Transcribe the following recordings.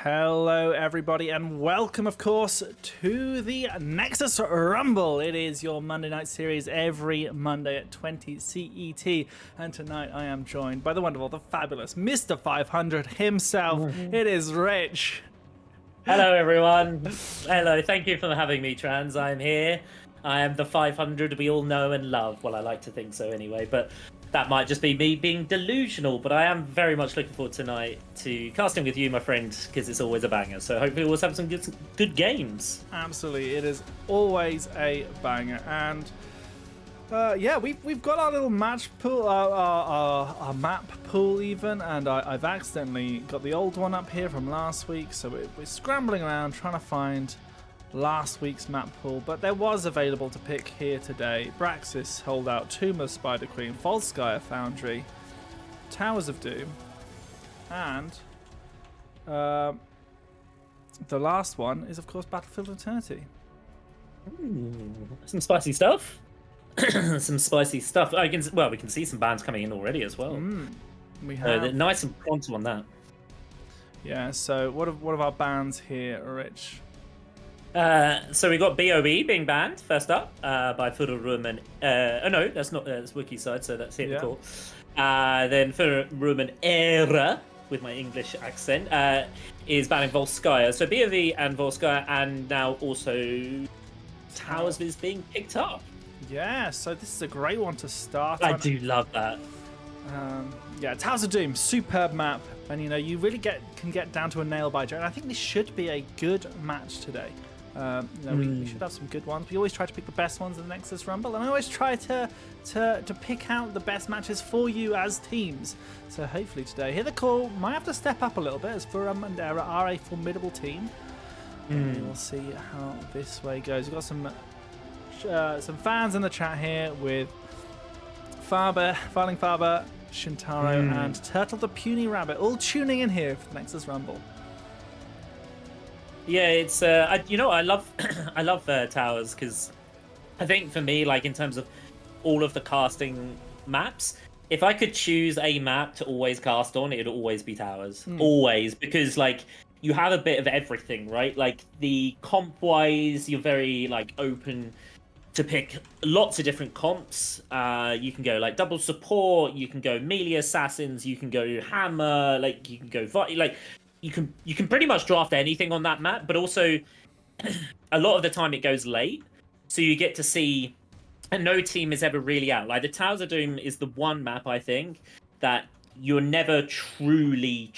Hello, everybody, and welcome, of course, to the Nexus Rumble. It is your Monday night series every Monday at 20 CET, and tonight I am joined by the wonderful, the fabulous Mr. 500 himself. It is Rich. Hello, everyone. Hello, thank you for having me, Trans. I'm here. I am the 500 we all know and love. Well, I like to think so anyway, but that might just be me being delusional. But I am very much looking forward tonight to casting with you, my friend, because it's always a banger. So hopefully we'll have some good games. Absolutely, it is always a banger, and yeah, we've got our little match pool, our map pool even, and I've accidentally got the old one up here from last week, so we're scrambling around trying to find last week's map pool, but there was available to pick here today. Braxis, Holdout, Tomb of Spider Queen, Volskaya Foundry, Towers of Doom, and the last one is, of course, Battlefield Eternity. Some spicy stuff. Some spicy stuff. We can see some bands coming in already as well. We have nice and pronto on that. Yeah. So what of our bands here, Rich? So we got BOE being banned first up by Fururum and no, that's not that's Wiki side, so that's hit the call. Then Fururum and Ahre, with my English accent, is banning Volskaya. So BOE and Volskaya, and now also Towers is being picked up. Yeah, so this is a great one to start. I do love that. Yeah, Towers of Doom, superb map, and you really can get down to a nail-biter. And I think this should be a good match today. We should have some good ones. We always try to pick the best ones in the Nexus Rumble, and I always try to pick out the best matches for you as teams. So hopefully today, here the call might have to step up a little bit, as Fururum and Ahre are a formidable team. And we'll see how this way goes. We've got some fans in the chat here with Farling Faber, Shintaro, and Turtle the Puny Rabbit, all tuning in here for the Nexus Rumble. Yeah, it's I love I love Towers, because I think for me, like in terms of all of the casting maps, if I could choose a map to always cast on, it'd always be Towers. Always, because like you have a bit of everything, right? Like the comp wise, you're very like open to pick lots of different comps. You can go like double support, you can go melee assassins, you can go hammer, like you can go like you can pretty much draft anything on that map. But also a lot of the time it goes late, so you get to see, and no team is ever really out. Like the Towers of Doom is the one map I think that you're never truly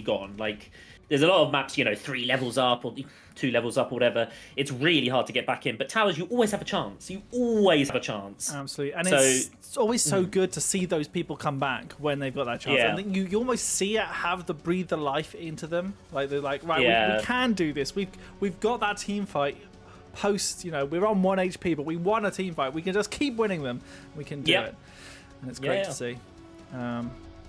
gone. Like there's a lot of maps, 3 levels up or 2 levels up or whatever. It's really hard to get back in. But Towers, you always have a chance. You always have a chance. Absolutely. And it's always so good to see those people come back when they've got that chance. Yeah. I think you almost see it breathe the life into them. Like they're like, right, we can do this. We've got that team fight post, we're on 1 HP, but we won a team fight. We can just keep winning them. We can do it. And it's great to see.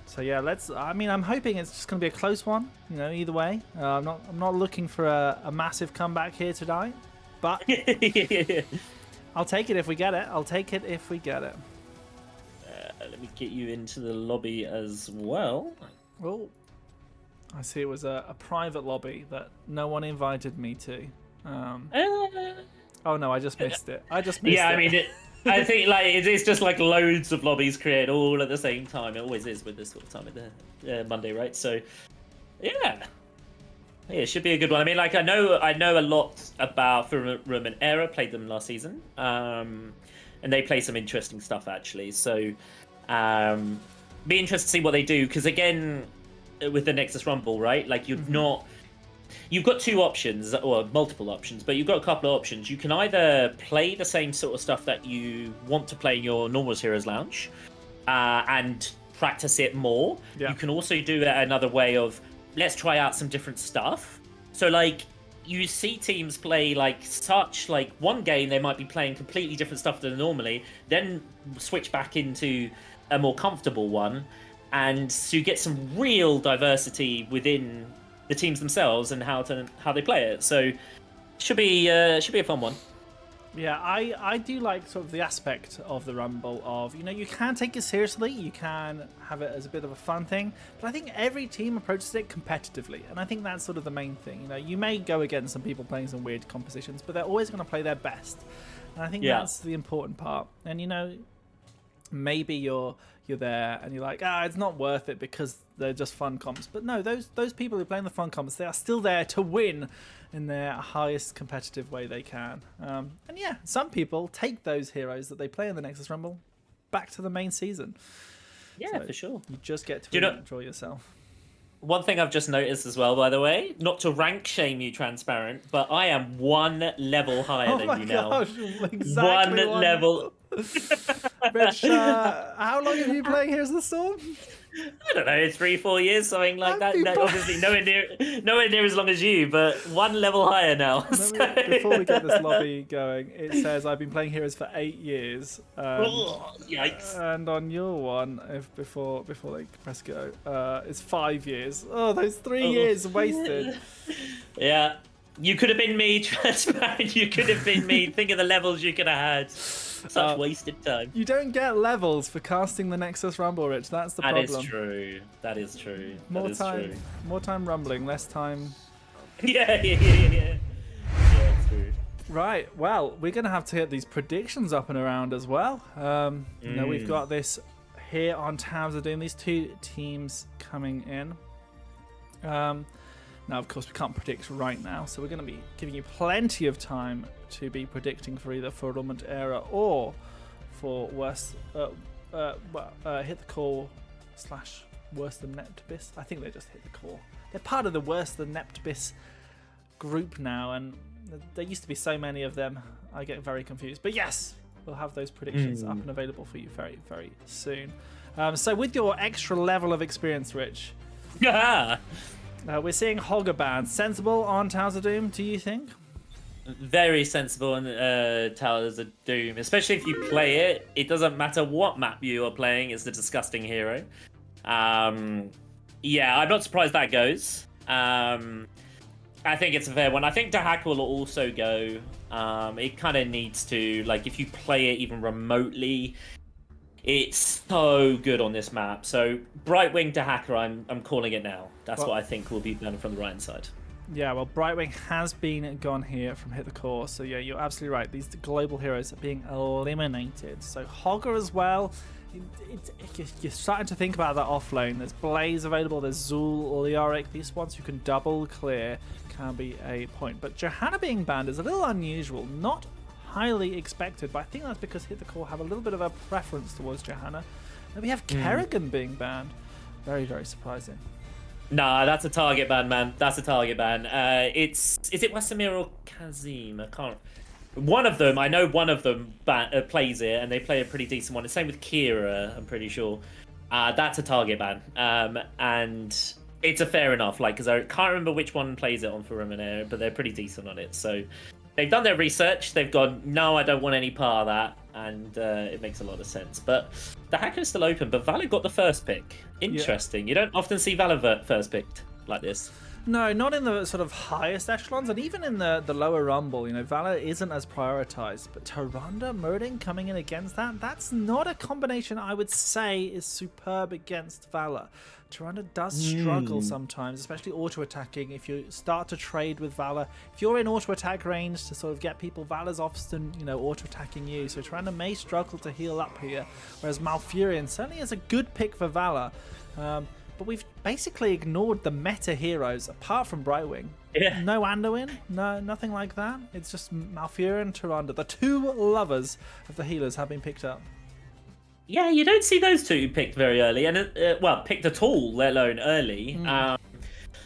So yeah, I'm hoping it's just going to be a close one. Either way, I'm not looking for a massive comeback here tonight, but I'll take it if we get it. Let me get you into the lobby as well. Oh, I see. It was a private lobby that no one invited me to. Oh no, I just missed it. Yeah, I mean I think like it's just like loads of lobbies created all at the same time. It always is with this sort of time of the Monday, right? So yeah, it should be a good one. I mean, like I know a lot about Fururum and Ahre. Played them last season, and they play some interesting stuff actually. So be interested to see what they do, because again, with the Nexus Rumble, right? Like you've got 2 options, or multiple options, but you've got a couple of options. You can either play the same sort of stuff that you want to play in your normal Heroes Lounge and practice it more. Yeah. You can also do it another way of, let's try out some different stuff. So like you see teams play like one game, they might be playing completely different stuff than normally, then switch back into a more comfortable one. And so you get some real diversity within the teams themselves and how they play it. So should be a fun one. Yeah, I do like sort of the aspect of the Rumble of, you can take it seriously, you can have it as a bit of a fun thing, but I think every team approaches it competitively, and I think that's sort of the main thing. You may go against some people playing some weird compositions, but they're always going to play their best, and I think that's the important part. And maybe you're there and you're like, it's not worth it because they're just fun comps. But no, those people who are playing the fun comps, they are still there to win in their highest competitive way they can. And yeah, some people take those heroes that they play in the Nexus Rumble back to the main season. Yeah, for sure. You just get to enjoy yourself. One thing I've just noticed as well, by the way, not to rank shame you, Transparent, but I am one level higher than you now. Exactly one level. Rich, how long have you been playing Heroes of the Storm? I don't know, 3-4 years, something like that. No, obviously, nowhere near as long as you, but one level higher now. Before we get this lobby going, it says I've been playing Heroes for 8 years. Yikes! And on your one, before they press go, it's 5 years. Oh, those 3 years wasted. Yeah, you could have been me, Transparent. You could have been me. Think of the levels you could have had. Such wasted time. You don't get levels for casting the Nexus Rumble, Rich. That's the problem. That is true. That is true. More time rumbling, less time. Yeah, it's true. Right. Well, we're gonna have to get these predictions up and around as well. We've got this here on Towers of Doom. These two teams coming in. Now, of course, we can't predict right now, so we're going to be giving you plenty of time to be predicting for either Firmament Era or for worse, Hit the Core / Worse Than Neptibus. I think they just Hit the Core. They're part of the Worse Than Neptibus group now, and there used to be so many of them. I get very confused. But yes, we'll have those predictions up and available for you very, very soon. So with your extra level of experience, Rich... Yeah. We're seeing Hogger ban. Sensible on Towers of Doom, do you think? Very sensible on Towers of Doom, especially if you play it. It doesn't matter what map you are playing, it's the disgusting hero. Yeah, I'm not surprised that goes. I think it's a fair one. I think Dahak will also go. It kind of needs to, like, if you play it even remotely, it's so good on this map. So Brightwing to Hacker, I'm calling it now. That's what I think will be done from the right side. Yeah, well, Brightwing has been gone here from Hit the Core. So yeah, you're absolutely right. These global heroes are being eliminated. So Hogger as well. You're starting to think about that off lane. There's Blaze available. There's Zul, Leoric. These ones who can double clear can be a point. But Johanna being banned is a little unusual. Not highly expected, but I think that's because Hit the Core have a little bit of a preference towards Johanna. And we have Kerrigan being banned. Very, very surprising. Nah, that's a target ban, man. That's a target ban. Is it Wesemir or Kazim? I can't. One of them, I know one of them plays it, and they play a pretty decent one. The same with Kira, I'm pretty sure. That's a target ban. And it's a fair enough, like, because I can't remember which one plays it on for Ruminator, but they're pretty decent on it. So they've done their research. They've gone, no, I don't want any part of that. And it makes a lot of sense. But the hacker's still open, but Valor got the first pick. Interesting. Yeah. You don't often see Valor first picked like this. No, not in the sort of highest echelons, and even in the lower rumble, Valor isn't as prioritized. But Tyrande, Murding coming in against that's not a combination I would say is superb against Valor. Tyrande does struggle sometimes, especially auto-attacking. If you start to trade with Valor, if you're in auto-attack range to sort of get people, Valor's often, auto-attacking you. So Tyrande may struggle to heal up here, whereas Malfurion certainly is a good pick for Valor. But we've basically ignored the meta heroes apart from Brightwing. Yeah. No Anduin, no nothing like that. It's just Malfurion and Tyrande. The two lovers of the healers have been picked up. Yeah, you don't see those two picked very early, and picked at all, let alone early.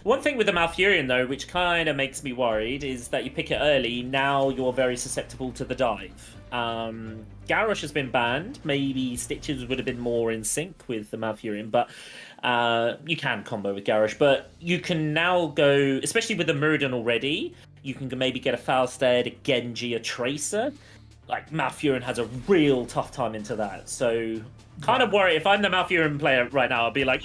One thing with the Malfurion, though, which kind of makes me worried, is that you pick it early, now you're very susceptible to the dive. Garrosh has been banned. Maybe Stitches would have been more in sync with the Malfurion, but you can combo with Garrosh. But you can now go, especially with the Muradin already, you can maybe get a Falstad, a Genji, a Tracer. Like, Malfurion has a real tough time into that. So, kind of worry. If I'm the Malfurion player right now, I'll be like,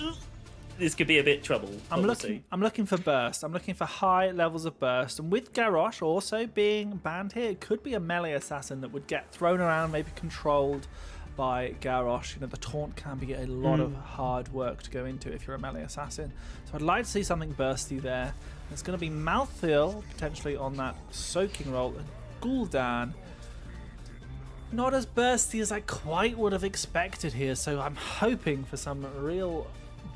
this could be a bit trouble. I'm looking for burst. I'm looking for high levels of burst. And with Garrosh also being banned here, it could be a melee assassin that would get thrown around, maybe controlled by Garrosh. You know, the taunt can be a lot of hard work to go into if you're a melee assassin. So I'd like to see something bursty there. It's going to be Malthael potentially on that soaking roll. And Gul'dan, not as bursty as I quite would have expected here. So I'm hoping for some real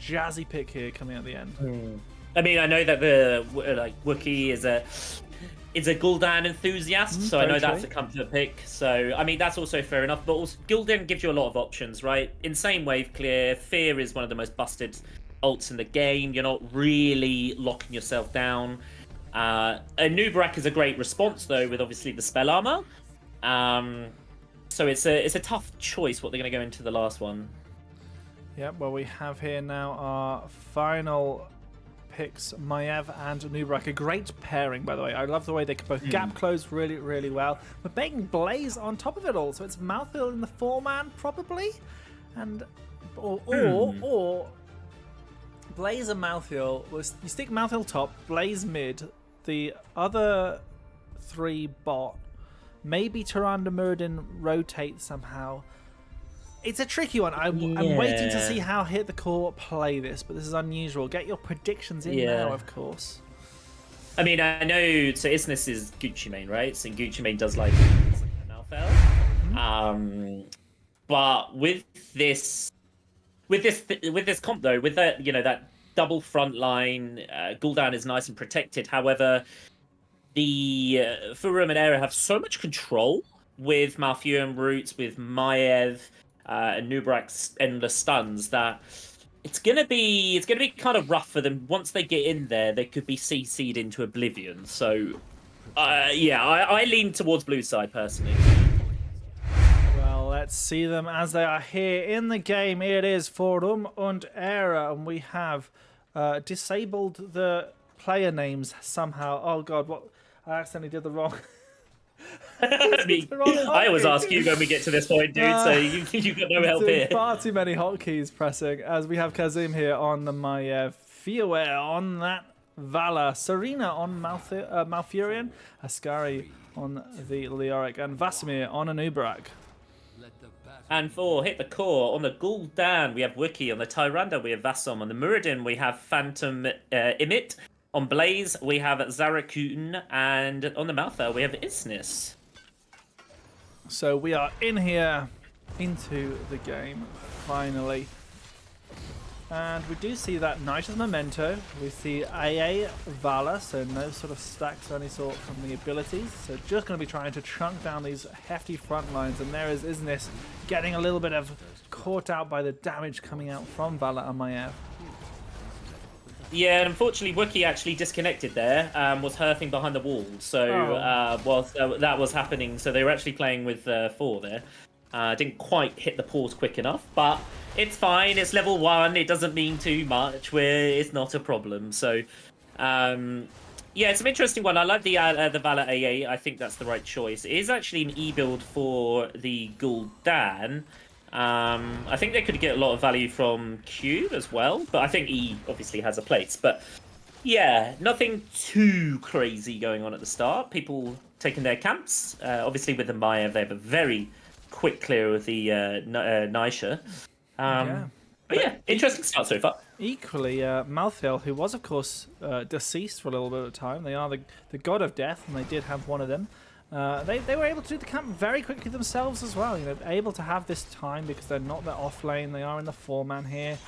jazzy pick here coming at the end. I mean, I know that the Wookiee is a Gul'dan enthusiast, so I know that's a comfort pick. So I mean, that's also fair enough. But also, Gul'dan gives you a lot of options, right? Insane wave clear. Fear is one of the most busted ults in the game. You're not really locking yourself down. A Nubrak is a great response though, with obviously the spell armor. So it's a tough choice what they're going to go into the last one. Yeah, well, we have here now our final picks, Maiev and Nubrak. A great pairing, by the way. I love the way they can both gap close really, really well. We're making Blaze on top of it all, so it's Malthael in the 4-man, probably? Or Blaze and Malthael. You stick Malthael top, Blaze mid, the other 3 bot. Maybe Tyrande Muradin rotate somehow. It's a tricky one. I'm waiting to see how Hit the Core play this, but this is unusual. Get your predictions in now, of course. I mean, I know, so Isnis is Gucci main, right? So Gucci main does like Malthael. But with this comp though, with that, you know, that double front line, Gul'dan is nice and protected. However, the Furum and Ahre have so much control with Malfurion roots, with Maiev, and Nubrak's endless stuns that it's gonna be kind of rough for them. Once they get in there, they could be CC'd into oblivion. So, I lean towards blue side personally. Well, let's see them as they are here in the game. It is Furum und Ahre, and we have disabled the player names somehow. Oh god, what? I accidentally did the wrong. I always ask you when we get to this point, dude, so you've got no help here. Far too many hotkeys pressing, as we have Kazim here on the Maiev, Fiaware on that Vala, Serena on Malfurion, Ascari on the Leoric, and Vasimir on a Nubrak. And for Hit the Core, on the Gul'dan, we have Wookiee. On the Tyrande, we have Vassom. On the Muradin, we have Phantom Imit. On Blaze, we have Zarakun, and on the Malthael, we have Isnis. So we are in here, into the game, finally. And we do see that Night's Memento. We see AA Vala, so no sort of stacks of any sort from the abilities. So just going to be trying to chunk down these hefty front lines. And there is Isnis getting a little bit of caught out by the damage coming out from Vala and Maiev. Yeah, and unfortunately, Wookiee actually disconnected there, was hurting behind the wall. So whilst that was happening, so they were actually playing with 4 there. Didn't quite hit the pause quick enough, but it's fine. It's level 1. It doesn't mean too much. It's not a problem. So, yeah, it's an interesting one. I like the Vala AA. I think that's the right choice. It is actually an E-build for the Gul'dan. I think they could get a lot of value from Q as well, but I think E obviously has a place. But yeah, nothing too crazy going on at the start. People taking their camps. Obviously with the Maiev, they have a very quick clear with the Nisha. But yeah, interesting start so far. Equally, Malthael, who was of course deceased for a little bit of time. They are the god of death, and they did have one of them. They were able to do the camp very quickly themselves as well. You know, able to have this time because they're not the off lane. They are in the 4-man here,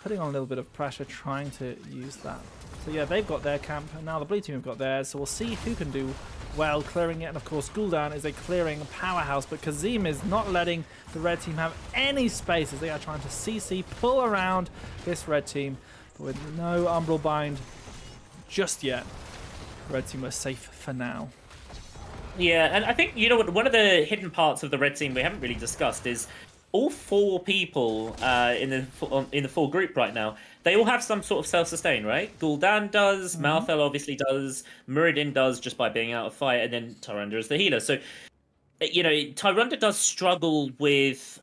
putting on a little bit of pressure, trying to use that. So yeah, they've got their camp, and now the blue team have got theirs. So we'll see who can do well clearing it. And of course, Gul'dan is a clearing powerhouse, but Kazim is not letting the red team have any space as they are trying to CC pull around this red team, but with no Umbral Bind just yet. The red team are safe for now. Yeah, and I think, you know what, one of the hidden parts of the red team we haven't really discussed is all 4 people in the 4 group right now. They all have some sort of self-sustain, right? Gul'dan does, Malthael obviously does, Muradin does just by being out of fight, and then Tyrande is the healer. So, you know, Tyrande does struggle with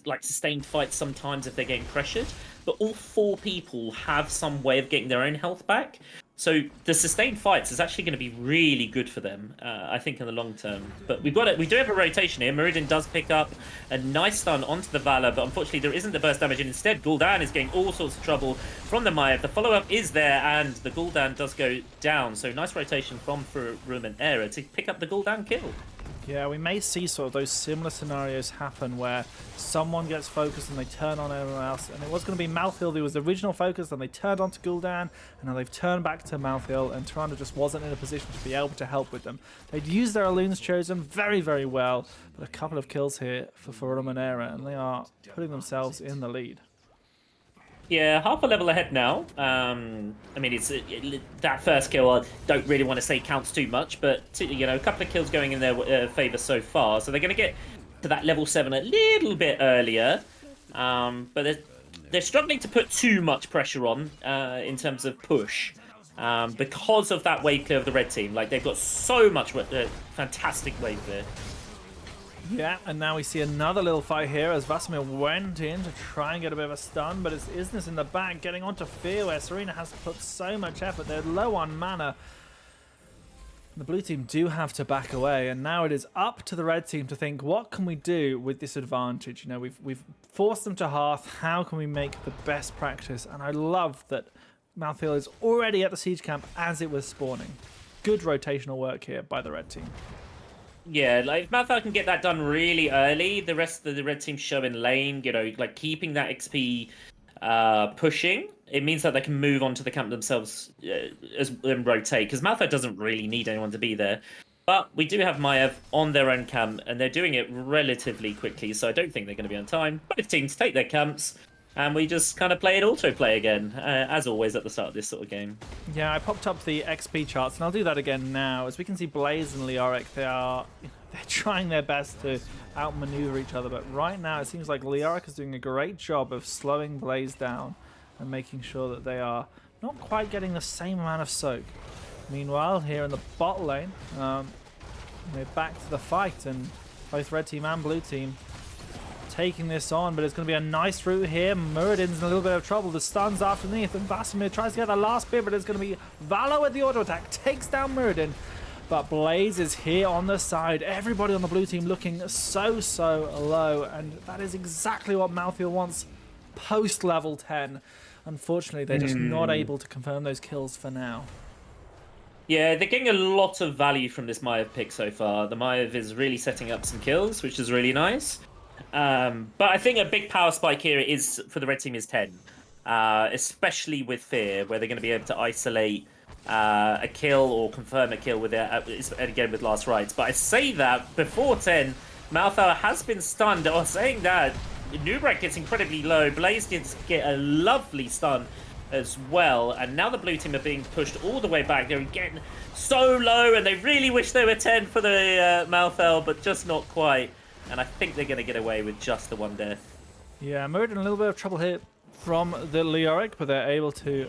like sustained fights sometimes if they're getting pressured, but all 4 people have some way of getting their own health back. So the sustained fights is actually going to be really good for them, I think, in the long term. But we do have a rotation here. Muradin does pick up a nice stun onto the Valor, but unfortunately there isn't the burst damage, and instead Gul'dan is getting all sorts of trouble from the Maiev. The follow-up is there, and the Gul'dan does go down. So nice rotation from Furum and Ahre to pick up the Gul'dan kill. Yeah, we may see sort of those similar scenarios happen where someone gets focused and they turn on everyone else. And it was going to be Malthael who was the original focus, and they turned on to Gul'dan, and now they've turned back to Malthael, and Tyrande just wasn't in a position to be able to help with them. They'd used their Allune's Chosen very, very well, but a couple of kills here for Furum and Ahre, and they are putting themselves in the lead. Yeah, half a level ahead now. I mean, that first kill, I don't really want to say counts too much, but a couple of kills going in their favor so far. So they're going to get to that level 7 a little bit earlier, but they're struggling to put too much pressure on in terms of push because of that wave clear of the red team. Like, they've got so much fantastic wave clear. Yeah, and now we see another little fight here as Vasimir went in to try and get a bit of a stun, but it's Isness in the back getting onto Fear, where Serena has put so much effort. They're low on mana. The blue team do have to back away, and now it is up to the red team to think, what can we do with this advantage? We've forced them to Hearth. How can we make the best practice? And I love that Malthael is already at the siege camp as it was spawning. Good rotational work here by the red team. Yeah, like if Malthael can get that done really early, the rest of the red team show in lane, like keeping that XP pushing, it means that they can move on to the camp themselves and rotate, because Malthael doesn't really need anyone to be there. But we do have Maiev on their own camp, and they're doing it relatively quickly, so I don't think they're going to be on time. Both teams take their camps, and we just kind of play it autoplay again, as always at the start of this sort of game. Yeah, I popped up the XP charts, and I'll do that again now. As we can see, Blaze and Leoric, they're trying their best to outmaneuver each other, but right now it seems like Leoric is doing a great job of slowing Blaze down and making sure that they are not quite getting the same amount of soak. Meanwhile, here in the bot lane, we're back to the fight, and both red team and blue team taking this on, but it's going to be a nice route here. Muradin's in a little bit of trouble. The stun's underneath, and Vasimir tries to get the last bit, but it's going to be Valor with the auto attack. Takes down Muradin, but Blaze is here on the side. Everybody on the blue team looking so low, and that is exactly what Malthael wants post level 10. Unfortunately, they're just not able to confirm those kills for now. Yeah, they're getting a lot of value from this Maiev pick so far. The Maiev is really setting up some kills, which is really nice. But I think a big power spike here is for the red team is 10, especially with Fear, where they're going to be able to isolate a kill or confirm a kill with again with last rites. But I say that before 10, Malthael has been stunned. Or saying that, Nubrak gets incredibly low. Blaze get a lovely stun as well, and now the blue team are being pushed all the way back. They're getting so low, and they really wish they were 10 for the Malthael, but just not quite. And I think they're going to get away with just the one death. Yeah, Muradin in a little bit of trouble here from the Leoric, but they're able to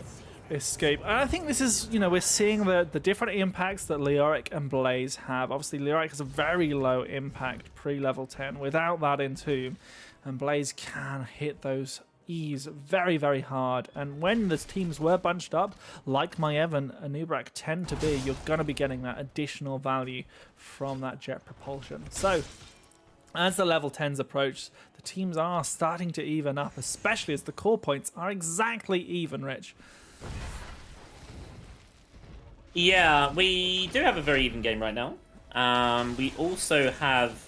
escape. And I think this is, we're seeing the different impacts that Leoric and Blaze have. Obviously, Leoric has a very low impact pre-level 10 without that Entomb, and Blaze can hit those E's very, very hard. And when the teams were bunched up, like Maiev and Nubrak tend to be, you're going to be getting that additional value from that jet propulsion. So, as the level 10s approach, the teams are starting to even up, especially as the core points are exactly even, Rich. Yeah, we do have a very even game right now. We also have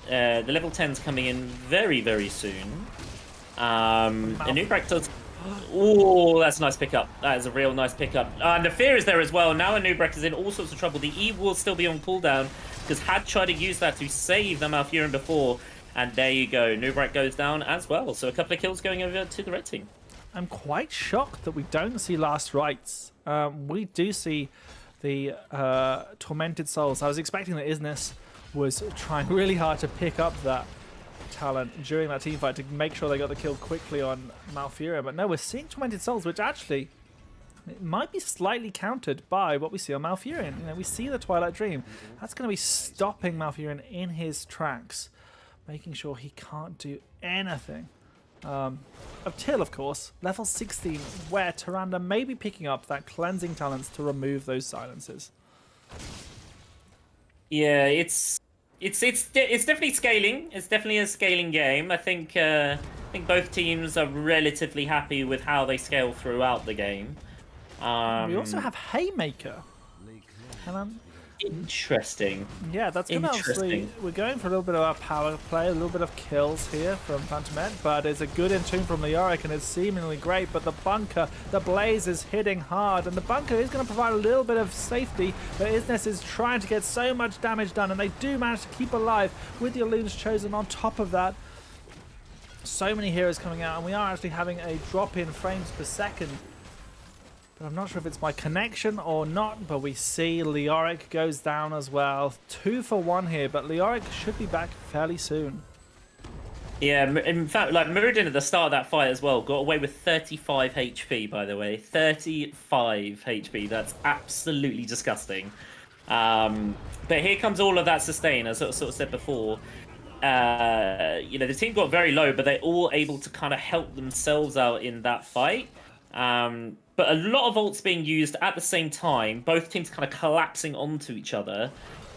the level 10s coming in very, very soon. And Nubrak does... Oh, that's a nice pickup. That is a real nice pickup. And the Fear is there as well. Now Nubrak is in all sorts of trouble. The E will still be on cooldown, because had tried to use that to save the Malfurion before. And there you go. Nubrak goes down as well. So a couple of kills going over to the red team. I'm quite shocked that we don't see last rites. We do see the Tormented Souls. I was expecting that Isnes was trying really hard to pick up that talent during that team fight to make sure they got the kill quickly on Malfurion. But no, we're seeing Tormented Souls, which actually it might be slightly countered by what we see on Malfurion. We see the Twilight Dream. That's going to be stopping Malfurion in his tracks. making sure he can't do anything. Until, of course, level 16, where Tyrande may be picking up that cleansing talents to remove those silences. Yeah, it's definitely scaling. It's definitely a scaling game. I think both teams are relatively happy with how they scale throughout the game. We also have Haymaker. Interesting. Yeah, that's going to obviously... We're going for a little bit of our power play, a little bit of kills here from Phantomet, but it's a good in-tune from Leoric, and it's seemingly great, but the bunker, the blaze is hitting hard, and the bunker is going to provide a little bit of safety, but Isnes is trying to get so much damage done, and they do manage to keep alive with the Illusions Chosen on top of that. So many heroes coming out, and we are actually having a drop in frames per second. But I'm not sure if it's my connection or not, but we see Leoric goes down as well. 2 for 1 here, but Leoric should be back fairly soon. Yeah, in fact, like Muradin at the start of that fight as well, got away with 35 HP, by the way. 35 HP, that's absolutely disgusting. But here comes all of that sustain, as I sort of said before. You know, the team got very low, but they're all able to kind of help themselves out in that fight. But a lot of ults being used at the same time, both teams kind of collapsing onto each other.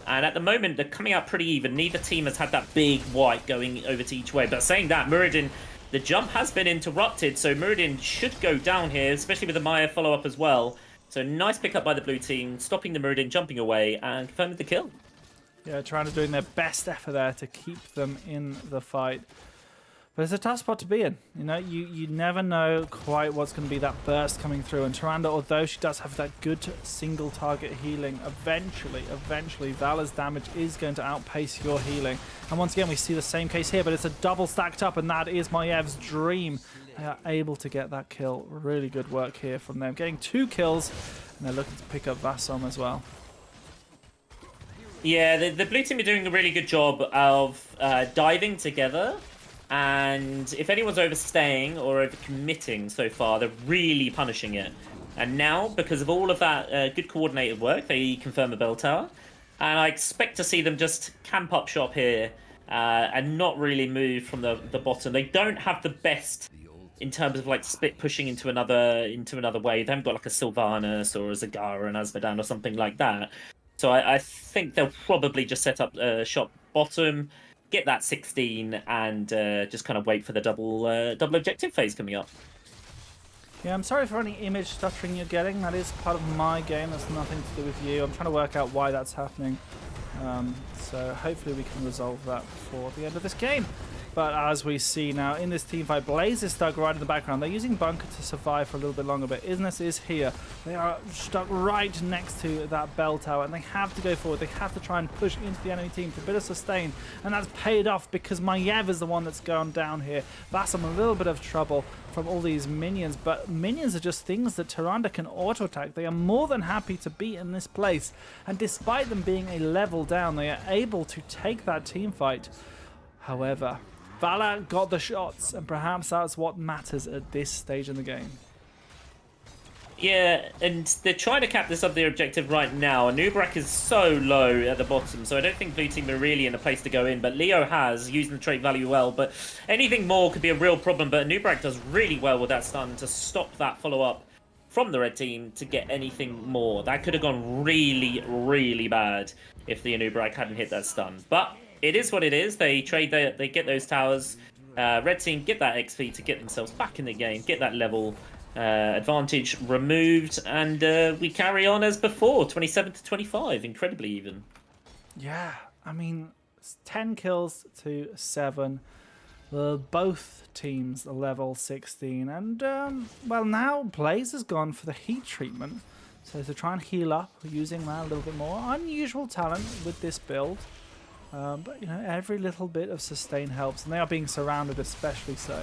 And at the moment, they're coming out pretty even. Neither team has had that big wipe going over to each way. But saying that, Muradin, the jump has been interrupted, so Muradin should go down here, especially with the Maya follow-up as well. So nice pickup by the blue team, stopping the Muradin, jumping away, and confirming the kill. Yeah, trying to doing their best effort there to keep them in the fight. But it's a tough spot to be in. You know, you never know quite what's going to be that burst coming through. And Tyrande, although she does have that good single target healing, eventually Valor's damage is going to outpace your healing. And once again, we see the same case here, but it's a double stacked up, and that is Maev's dream. They are able to get that kill. Really good work here from them. Getting 2 kills, and they're looking to pick up Vassom as well. Yeah, the blue team are doing a really good job of diving together. And if anyone's overstaying or overcommitting so far, they're really punishing it. And now, because of all of that good coordinated work, they confirm the bell tower. And I expect to see them just camp up shop here and not really move from the bottom. They don't have the best in terms of like split pushing into another wave. They haven't got like a Sylvanas or a Zagara and Azmodan or something like that. So I think they'll probably just set up shop bottom, get that 16, and just kind of wait for the double objective phase coming up. Yeah, I'm sorry for any image stuttering you're getting. That is part of my game. That's nothing to do with you. I'm trying to work out why that's happening. So hopefully we can resolve that before the end of this game. But as we see now in this teamfight, Blaze is stuck right in the background. They're using Bunker to survive for a little bit longer, but Isnes is here. They are stuck right next to that bell tower, and they have to go forward. They have to try and push into the enemy team for a bit of sustain, and that's paid off because Maiev is the one that's gone down here. Vassom a little bit of trouble from all these minions, but minions are just things that Tyrande can auto-attack. They are more than happy to be in this place, and despite them being a level down, they are able to take that team fight. However, Valor got the shots, and perhaps that's what matters at this stage in the game. Yeah, and they're trying to cap this up their objective right now. Nubrak is so low at the bottom, so I don't think blue team are really in a place to go in. But Leo has, using the trait value well, but anything more could be a real problem. But Nubrak does really well with that stun to stop that follow-up from the red team to get anything more. That could have gone really, really bad if the Nubrak hadn't hit that stun. But it is what it is. They trade, they get those towers. Red team get that XP to get themselves back in the game, get that level advantage removed, and we carry on as before, 27 to 25, incredibly even. Yeah, I mean, 10 kills to 7. Both teams are level 16, and well, now Blaze has gone for the heat treatment, so to try and heal up using that a little bit more. Unusual talent with this build. But, you know, every little bit of sustain helps, and they are being surrounded especially so.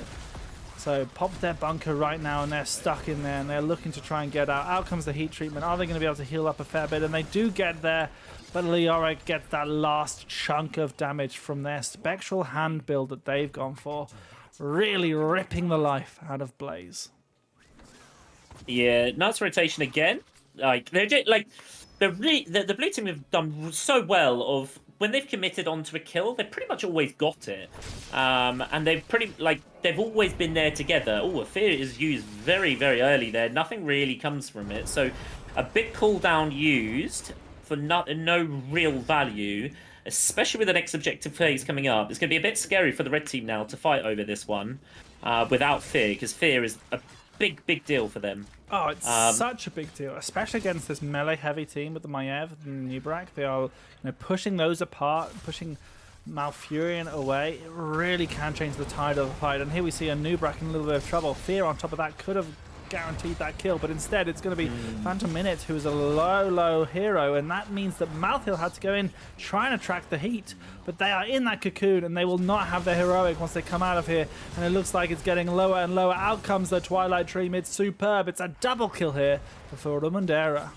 So, pop their bunker right now, and they're stuck in there, and they're looking to try and get out. Out comes the heat treatment. Are they going to be able to heal up a fair bit? And they do get there, but Leoric gets that last chunk of damage from their spectral hand build that they've gone for. Really ripping the life out of Blaze. Yeah, nice rotation again. Like, they're just, like... The blue team have done so well of when they've committed onto a kill, they've pretty much always got it, and they've always been there together. Oh, a fear is used very, very early there. Nothing really comes from it, so a big cooldown used for no real value, especially with the next objective phase coming up. It's going to be a bit scary for the red team now to fight over this one without fear, because fear is a big deal for them. Oh, it's such a big deal, especially against this melee-heavy team with the Maiev and Nubrak. They are pushing those apart, pushing Malfurion away. It really can change the tide of the fight. And here we see a Nubrak in a little bit of trouble. Fear on top of that could have guaranteed that kill, but instead it's going to be Phantom Minute, who is a low hero, and that means that Malthael had to go in trying to track the heat, but they are in that cocoon and they will not have their heroic once they come out of here, and it looks like it's getting lower and lower. Out comes the Twilight Dream. It's superb. It's a double kill here for Mundera.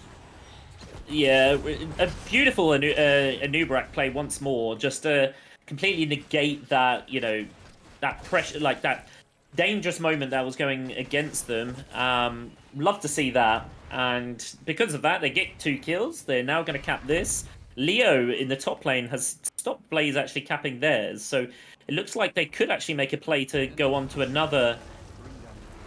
Yeah, a beautiful Anubrak play once more, just to completely negate that, that pressure, like that dangerous moment that was going against them. Love to see that, and because of that, they get 2 kills. They're now going to cap this. Leo in the top lane has stopped Blaze actually capping theirs, so it looks like they could actually make a play to go on to another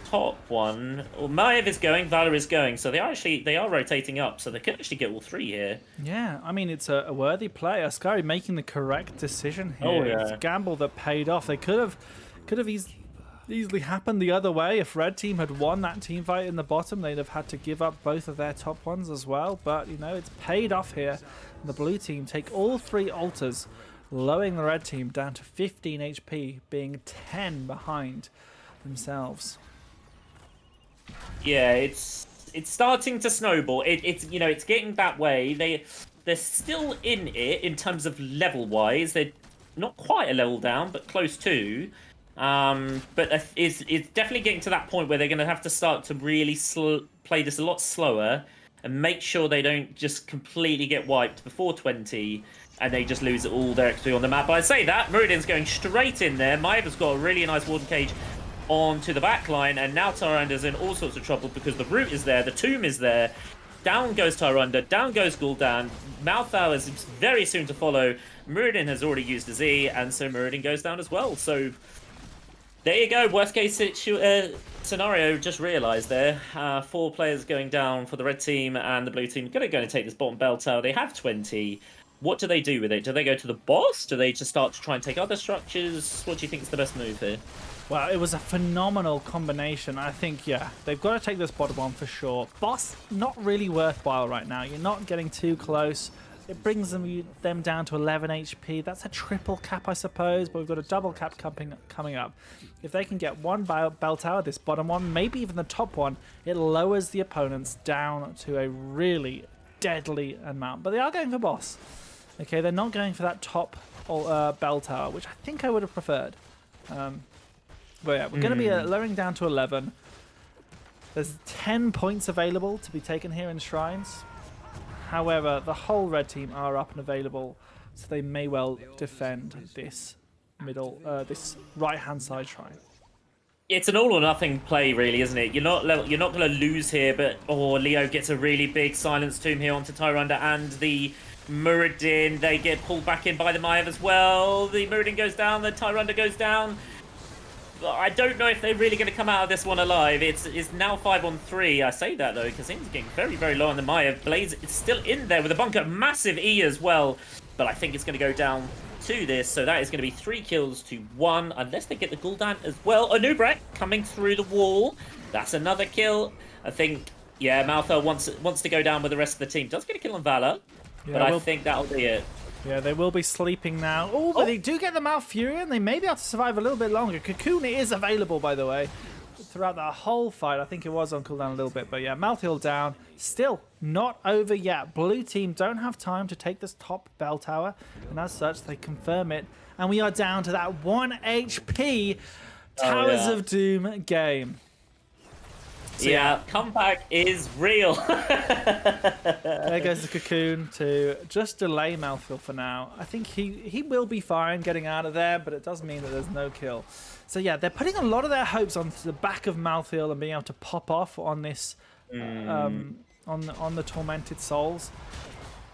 top one. Well, Maiev is going, Valor is going, so they are rotating up, so they could actually get all 3 here. Yeah, I mean, it's a worthy play. Ascari making the correct decision here. Oh, yeah. It's a gamble that paid off. They could have easily happened the other way. If red team had won that team fight in the bottom, they'd have had to give up both of their top ones as well, but it's paid off here. The blue team take all 3 altars, lowering the red team down to 15 HP, being 10 behind themselves. Yeah, it's starting to snowball. It's getting that way. They're still in it in terms of level wise. They're not quite a level down, but close to. But it's definitely getting to that point where they're going to have to start to really play this a lot slower and make sure they don't just completely get wiped before 20 and they just lose all their XP on the map. But I say that, Meridian's going straight in there. Maeva's got a really nice Warden Cage onto the back line, and now Tyranda's in all sorts of trouble because the root is there, the tomb is there. Down goes Tyrande, down goes Gul'dan. Malthael is very soon to follow. Meridian has already used a Z, and so Meridian goes down as well. So there you go, worst case scenario, just realised there. 4 players going down for the red team, and the blue team going to take this bottom bell tower. They have 20. What do they do with it? Do they go to the boss? Do they just start to try and take other structures? What do you think is the best move here? Well, it was a phenomenal combination. I think, yeah, they've got to take this bottom one for sure. Boss, not really worthwhile right now. You're not getting too close. It brings them down to 11 HP. That's a triple cap, I suppose, but we've got a double cap coming up. If they can get one bell tower, this bottom one, maybe even the top one, it lowers the opponents down to a really deadly amount. But they are going for boss. Okay, they're not going for that top bell tower, which I think I would have preferred. But yeah, we're going to be lowering down to 11. There's 10 points available to be taken here in Shrines. However, the whole red team are up and available, so they may well defend this this right-hand side shrine. It's an all or nothing play, really, isn't it? You're not going to lose here, but Leo gets a really big silence tomb here onto Tyrande and the Muradin. They get pulled back in by the Maiev as well. The Muradin goes down, the Tyrande goes down. I don't know if they're really going to come out of this one alive. It's now 5-on-3. I say that, though, because things are getting very, very low on the Maiev. Blaze is still in there with a bunker. Massive E as well. But I think it's going to go down to this. So that is going to be 3 kills to 1, unless they get the Gul'dan as well. Anubrak coming through the wall. That's another kill. I think, yeah, Malthael wants to go down with the rest of the team. Does get a kill on Valor, but I think that'll be it. Yeah, they will be sleeping now. Oh, but they do get the Malfurion. They may be able to survive a little bit longer. Cocoon is available, by the way, throughout the whole fight. I think it was on cooldown a little bit. But yeah, Malthael down. Still not over yet. Blue team don't have time to take this top bell tower. And as such, they confirm it. And we are down to that 1 HP Towers of Doom game. So, yeah, comeback is real. There goes the Cocoon to just delay Malthael for now. I think he will be fine getting out of there, but it does mean that there's no kill. So yeah, they're putting a lot of their hopes onto the back of Malthael and being able to pop off on this on the Tormented Souls.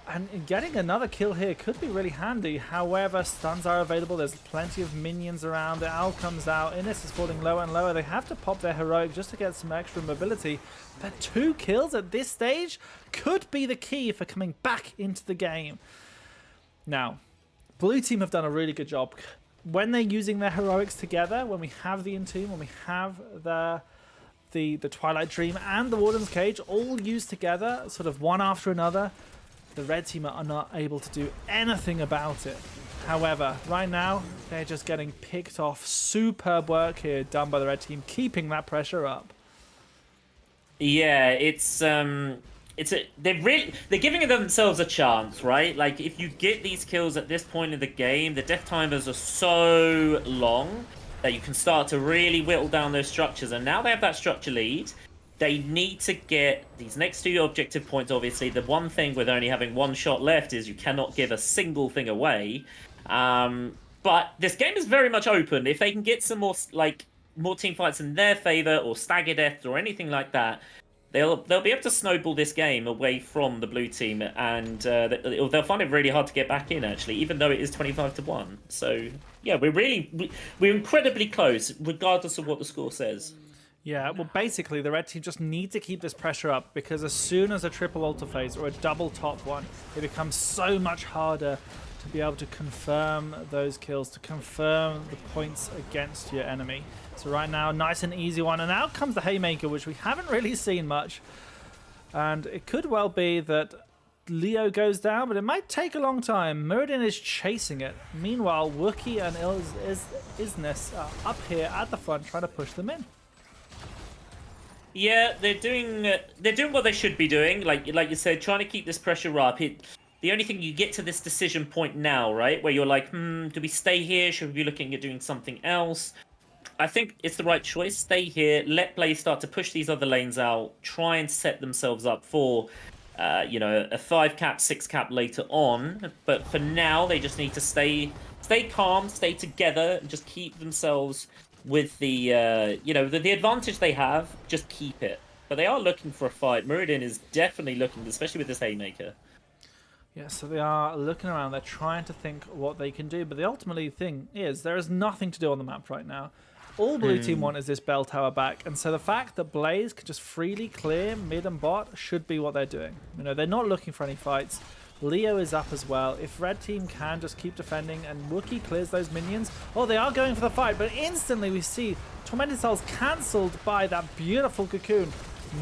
And getting another kill here could be really handy. However, stuns are available. There's plenty of minions around. The owl comes out. Innis is falling lower and lower. They have to pop their heroic just to get some extra mobility. But 2 kills at this stage could be the key for coming back into the game. Now, blue team have done a really good job. When they're using their heroics together, when we have the Entomb, when we have the Twilight Dream and the Warden's Cage all used together, sort of one after another, the red team are not able to do anything about it. However, right now, they're just getting picked off. Superb work here done by the red team, keeping that pressure up. Yeah, they're giving themselves a chance, right? Like, if you get these kills at this point in the game, the death timers are so long that you can start to really whittle down those structures. And now they have that structure lead. They need to get these next 2 objective points. Obviously, the one thing with only having 1 shot left is you cannot give a single thing away. But this game is very much open. If they can get some more team fights in their favor, or stagger deaths, or anything like that, they'll be able to snowball this game away from the blue team, and they'll find it really hard to get back in. Actually, even though it is 25-1. So yeah, we're incredibly close, regardless of what the score says. Yeah, well, basically, the red team just need to keep this pressure up, because as soon as a triple altar phase or a double top one, it becomes so much harder to be able to confirm those kills, to confirm the points against your enemy. So right now, nice and easy one. And out comes the Haymaker, which we haven't really seen much. And it could well be that Leo goes down, but it might take a long time. Muradin is chasing it. Meanwhile, Wookie and Isness are up here at the front trying to push them in. Yeah, they're doing what they should be doing. Like you said, trying to keep this pressure up. The only thing, you get to this decision point now, right, where you're like, do we stay here? Should we be looking at doing something else? I think it's the right choice. Stay here. Let Blaze start to push these other lanes out. Try and set themselves up for, a 5 cap, 6 cap later on. But for now, they just need to stay calm, stay together, and just keep themselves with the advantage they have. Just keep it. But they are looking for a fight. Muradin is definitely looking, especially with this Haymaker. Yeah, so they are looking around. They're trying to think what they can do. But the ultimately thing is, there is nothing to do on the map right now. All blue team want is this bell tower back. And so the fact that Blaze can just freely clear mid and bot should be what they're doing. They're not looking for any fights. Leo is up as well. If red team can just keep defending and Wookie clears those minions, they are going for the fight. But instantly we see Tormented Souls cancelled by that beautiful cocoon.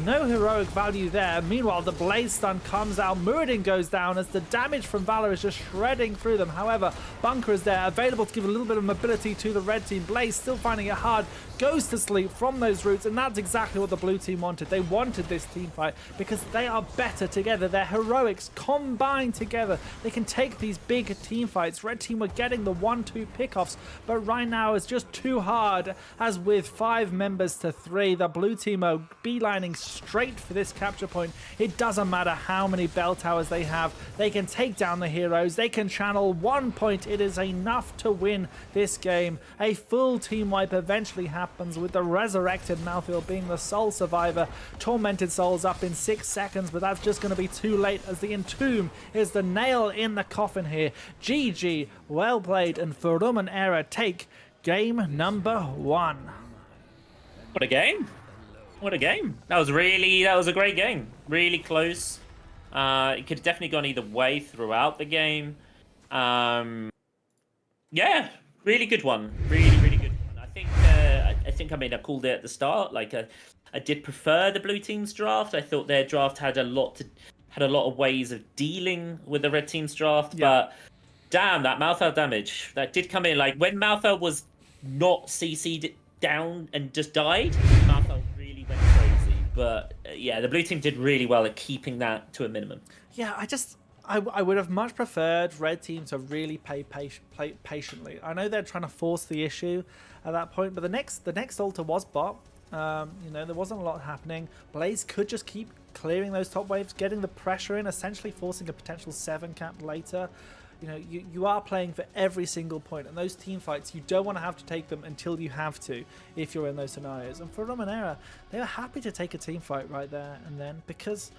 No heroic value there. Meanwhile, the Blaze stun comes out. Muradin goes down as the damage from Valor is just shredding through them. However, Bunker is there, available to give a little bit of mobility to the red team. Blaze still finding it hard, goes to sleep from those roots, and that's exactly what the blue team wanted. They wanted this team fight because they are better together. Their heroics combined together. They can take these big team fights. Red team were getting the 1-2 pickoffs, but right now it's just too hard, as with 5 members to 3, the blue team are beelining straight for this capture point. It doesn't matter how many bell towers they have. They can take down the heroes. They can channel 1 point. It is enough to win this game. A full team wipe eventually happens, with the resurrected Malthael being the sole survivor. Tormented Souls up in 6 seconds, but that's just going to be too late, as the Entomb is the nail in the coffin here. GG, well played, and Furum and Ahre take game number 1. What a game. What a game. That was a great game. Really close. It could have definitely gone either way throughout the game. Yeah, really good one. Really, really good one. I think I called it at the start. I did prefer the blue team's draft. I thought their draft had a lot of ways of dealing with the red team's draft. Yeah. But damn, that Malthael damage that did come in. Like, when Malthael was not CC'd down and just died, Malthael really went crazy. But yeah, the blue team did really well at keeping that to a minimum. Yeah, I would have much preferred red team to really play patiently. I know they're trying to force the issue at that point, but the next altar was bot. There wasn't a lot happening. Blaze could just keep clearing those top waves, getting the pressure in, essentially forcing a potential 7 cap later. You are playing for every single point, and those team fights, you don't want to have to take them until you have to, if you're in those scenarios. And for Romanera, they were happy to take a team fight right there and then, because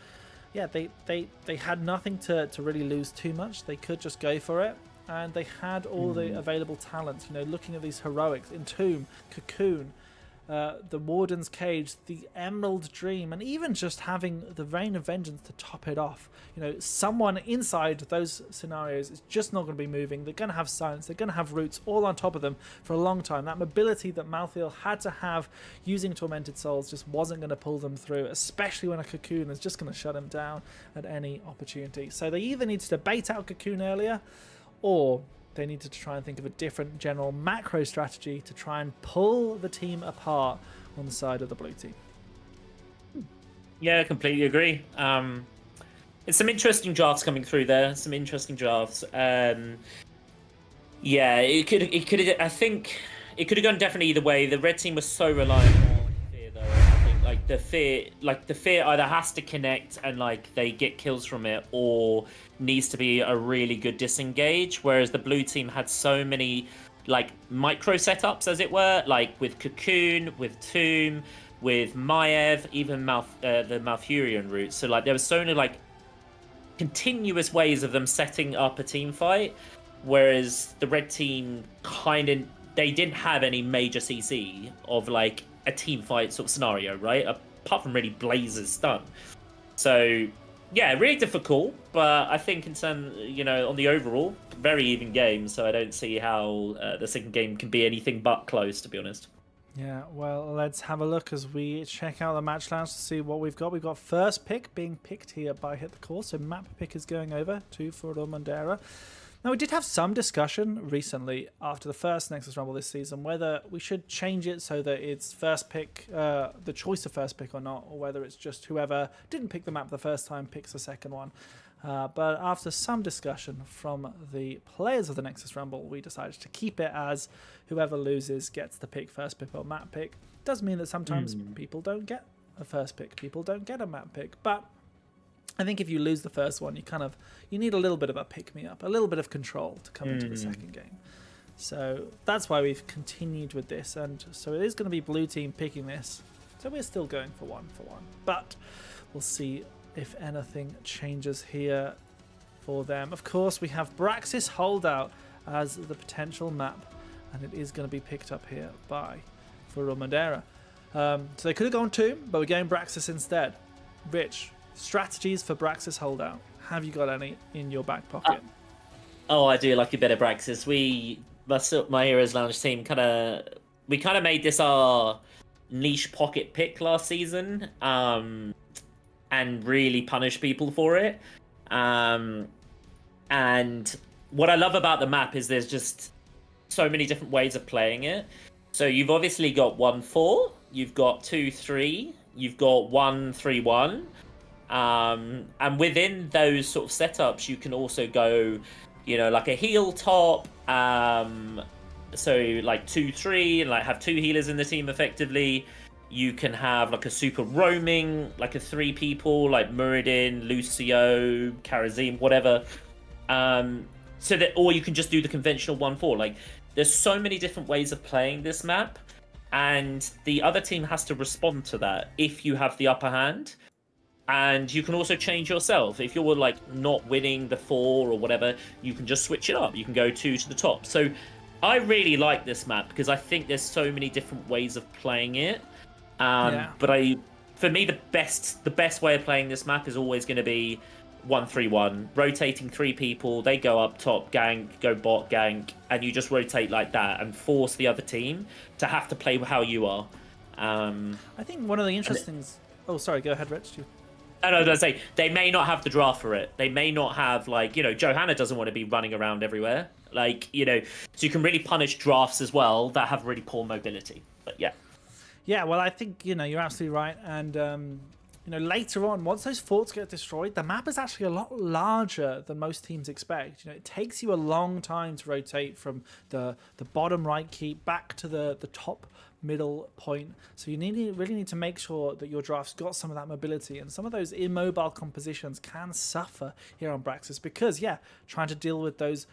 yeah, they had nothing to really lose too much. They could just go for it, and they had all the available talents. You know, looking at these heroics, Entomb, Cocoon, the Warden's Cage, the Emerald Dream, and even just having the Rain of Vengeance to top it off. You know, someone inside those scenarios is just not going to be moving. They're going to have silence. They're going to have roots all on top of them for a long time. That mobility that Malthael had to have using Tormented Souls just wasn't going to pull them through, especially when a Cocoon is just going to shut them down at any opportunity. So they either needed to bait out Cocoon earlier, or they needed to try and think of a different general macro strategy to try and pull the team apart on the side of the blue team. Yeah, I completely agree. It's some interesting drafts coming through there. Some interesting drafts. Yeah, it could. I think it could have gone definitely either way. The red team was so reliant on fear, though. I think the fear either has to connect and like they get kills from it, or needs to be a really good disengage. Whereas the blue team had so many like micro setups, as it were, like with Cocoon, with Tomb, with Maiev, even the Malfurion route. So like there was so many like continuous ways of them setting up a team fight, whereas the red team they didn't have any major CC of like a team fight sort of scenario, right? Apart from really Blazer's stun. So yeah, really difficult, but I think in terms, on the overall, very even game. So I don't see how the second game can be anything but close, to be honest. Yeah, well, let's have a look as we check out the match lounge to see what we've got. We've got first pick being picked here by Hit the Call, so map pick is going over to Furo Mondera. Now, we did have some discussion recently after the first Nexus Rumble this season whether we should change it so that it's first pick, the choice of first pick or not, or whether it's just whoever didn't pick the map the first time picks the second one. But after some discussion from the players of the Nexus Rumble, we decided to keep it as whoever loses gets the pick, first pick or map pick. Does mean that sometimes people don't get a first pick, people don't get a map pick, but I think if you lose the first one, you need a little bit of a pick-me-up, a little bit of control to come into the second game. So that's why we've continued with this, and so it is going to be blue team picking this. So we're still going for one, but we'll see if anything changes here for them. Of course, we have Braxis Holdout as the potential map, and it is going to be picked up here by Furo Mondera. So they could have gone Tomb, but we're going Braxis instead. Rich, strategies for Braxis Holdout. Have you got any in your back pocket? I do like a bit of Braxis. My Heroes Lounge team kind of made this our niche pocket pick last season, and really punished people for it. And what I love about the map is there's just so many different ways of playing it. So you've obviously got 1-4, you've got 2-3, you've got 1-3-1. And within those sort of setups, you can also go, like a heal top. So like 2-3, and like have two healers in the team effectively. You can have like a super roaming, like a 3 people, like Muradin, Lucio, Karazim, whatever. Or you can just do the conventional 1-4. Like there's so many different ways of playing this map, and the other team has to respond to that if you have the upper hand. And you can also change yourself. If you're like not winning the 4 or whatever, you can just switch it up. You can go 2 to the top. So I really like this map because I think there's so many different ways of playing it. But for me, the best way of playing this map is always going to be 1-3-1, rotating 3 people. They go up top, gank, go bot, gank, and you just rotate like that and force the other team to have to play how you are. I think one of the interesting... Oh, sorry, go ahead, Rich. And I was going to say, they may not have the draft for it. They may not have, Johanna doesn't want to be running around everywhere. So you can really punish drafts as well that have really poor mobility. But yeah. Yeah, well, I think, you're absolutely right. And, later on, once those forts get destroyed, the map is actually a lot larger than most teams expect. It takes you a long time to rotate from the bottom right keep back to the top middle point, so you really need to make sure that your draft's got some of that mobility, and some of those immobile compositions can suffer here on Braxis because trying to deal with those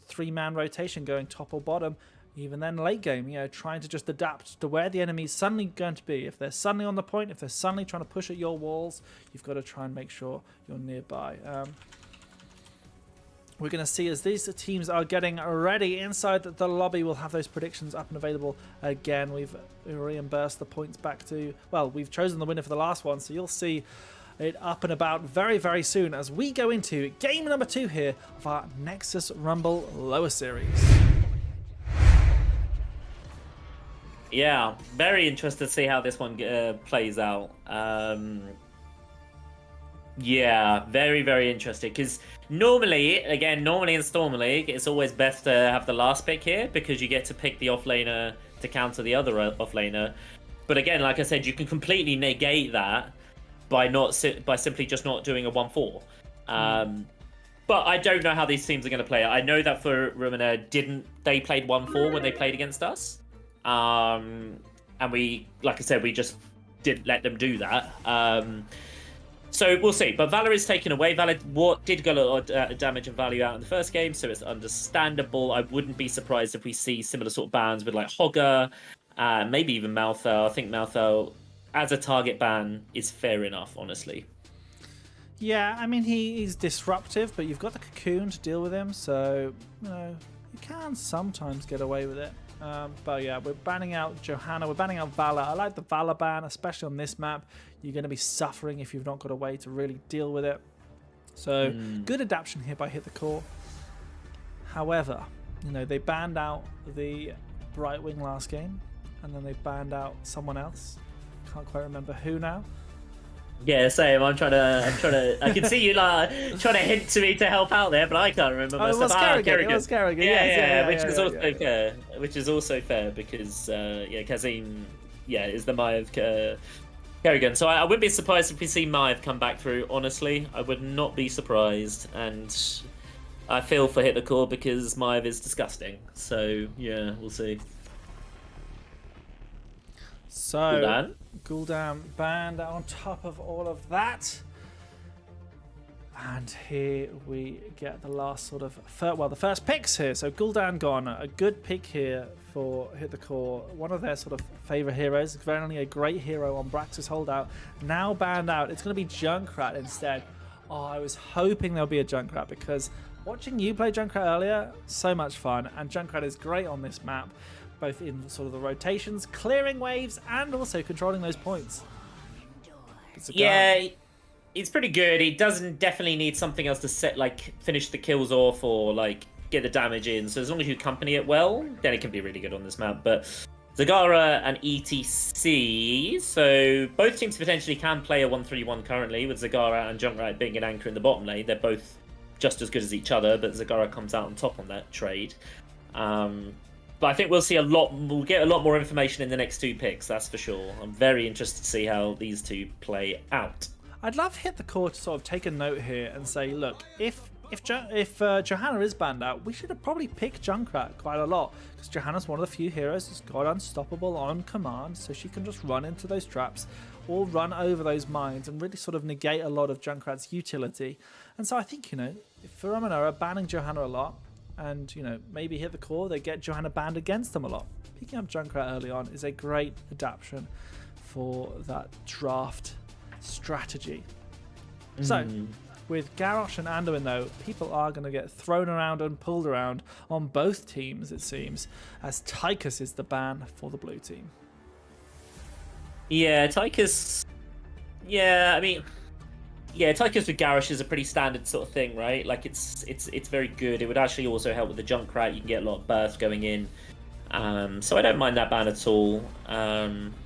3-man rotation going top or bottom, even then late game, trying to just adapt to where the enemy's suddenly going to be. If they're suddenly on the point, if they're suddenly trying to push at your walls, you've got to try and make sure you're nearby. We're going to see as these teams are getting ready inside the lobby. We'll have those predictions up and available again. We've reimbursed the points back to, well, we've chosen the winner for the last one, so you'll see it up and about very, very soon as we go into game number 2 here of our Nexus Rumble Lower Series. Yeah, very interested to see how this one plays out. Yeah, very, very interested. Because normally in Storm League, it's always best to have the last pick here because you get to pick the offlaner to counter the other offlaner. But again, like I said, you can completely negate that by simply just not doing a 1-4. But I don't know how these teams are going to play it. I know that for Rumina, they played 1-4 when they played against us. And we, like I said, we just didn't let them do that. So we'll see. But Valor is taken away. Valor did get a lot of damage and value out in the first game, so it's understandable. I wouldn't be surprised if we see similar sort of bans with like Hogger, maybe even Malthel. I think Malthel as a target ban is fair enough, honestly. Yeah, I mean, he's disruptive, but you've got the Cocoon to deal with him, so you can sometimes get away with it. But yeah, we're banning out Johanna, we're banning out Valor. I like the Valor ban, especially on this map. You're going to be suffering if you've not got a way to really deal with it. So good adaptation here by Hit the Core. However, they banned out the Brightwing last game, and then they banned out someone else. Can't quite remember who now. Yeah, same. I'm trying to. I can see you like trying to hint to me to help out there, but I can't remember myself. It was Kerrigan. Fair. Which is also fair because Kazim, is the Maiev Kerrigan. So I wouldn't be surprised if we see Maiev come back through. Honestly, I would not be surprised, and I feel for Hit the Core because Maiev is disgusting. So yeah, we'll see. So Gul'dan banned on top of all of that. And here we get the last sort of, the first picks here. So Gul'dan gone, a good pick here for Hit the Core. One of their sort of favourite heroes, apparently a great hero on Brax's holdout. Now banned out, it's going to be Junkrat instead. Oh, I was hoping there'll be a Junkrat because watching you play Junkrat earlier, so much fun. And Junkrat is great on this map, both in sort of the rotations, clearing waves, and also controlling those points. Yeah, it's pretty good. It doesn't definitely need something else to finish the kills off or get the damage in. So as long as you accompany it well, then it can be really good on this map. But Zagara and ETC, so both teams potentially can play a 1-3-1 currently, with Zagara and Junkrat being an anchor in the bottom lane. They're both just as good as each other, but Zagara comes out on top on that trade. But I think we'll get a lot more information in the next 2 picks, that's for sure. I'm very interested to see how these two play out. I'd love Hit the Core to sort of take a note here and say, look, if Johanna is banned out, we should have probably picked Junkrat quite a lot, because Johanna's one of the few heroes that's got unstoppable on command, so she can just run into those traps or run over those mines and really sort of negate a lot of Junkrat's utility. And so I think, for Ramonera, banning Johanna a lot, and maybe Hit the Core, they get Johanna banned against them a lot. Picking up Junkrat early on is a great adaptation for that draft strategy. So with Garrosh and Anduin though, people are going to get thrown around and pulled around on both teams, it seems, as Tychus is the ban for the blue team. Yeah, Tychus. Yeah, I mean, Tychus with Garrosh is a pretty standard sort of thing, right? It's very good. It would actually also help with the Junkrat. You can get a lot of burst going in. So I don't mind that ban at all.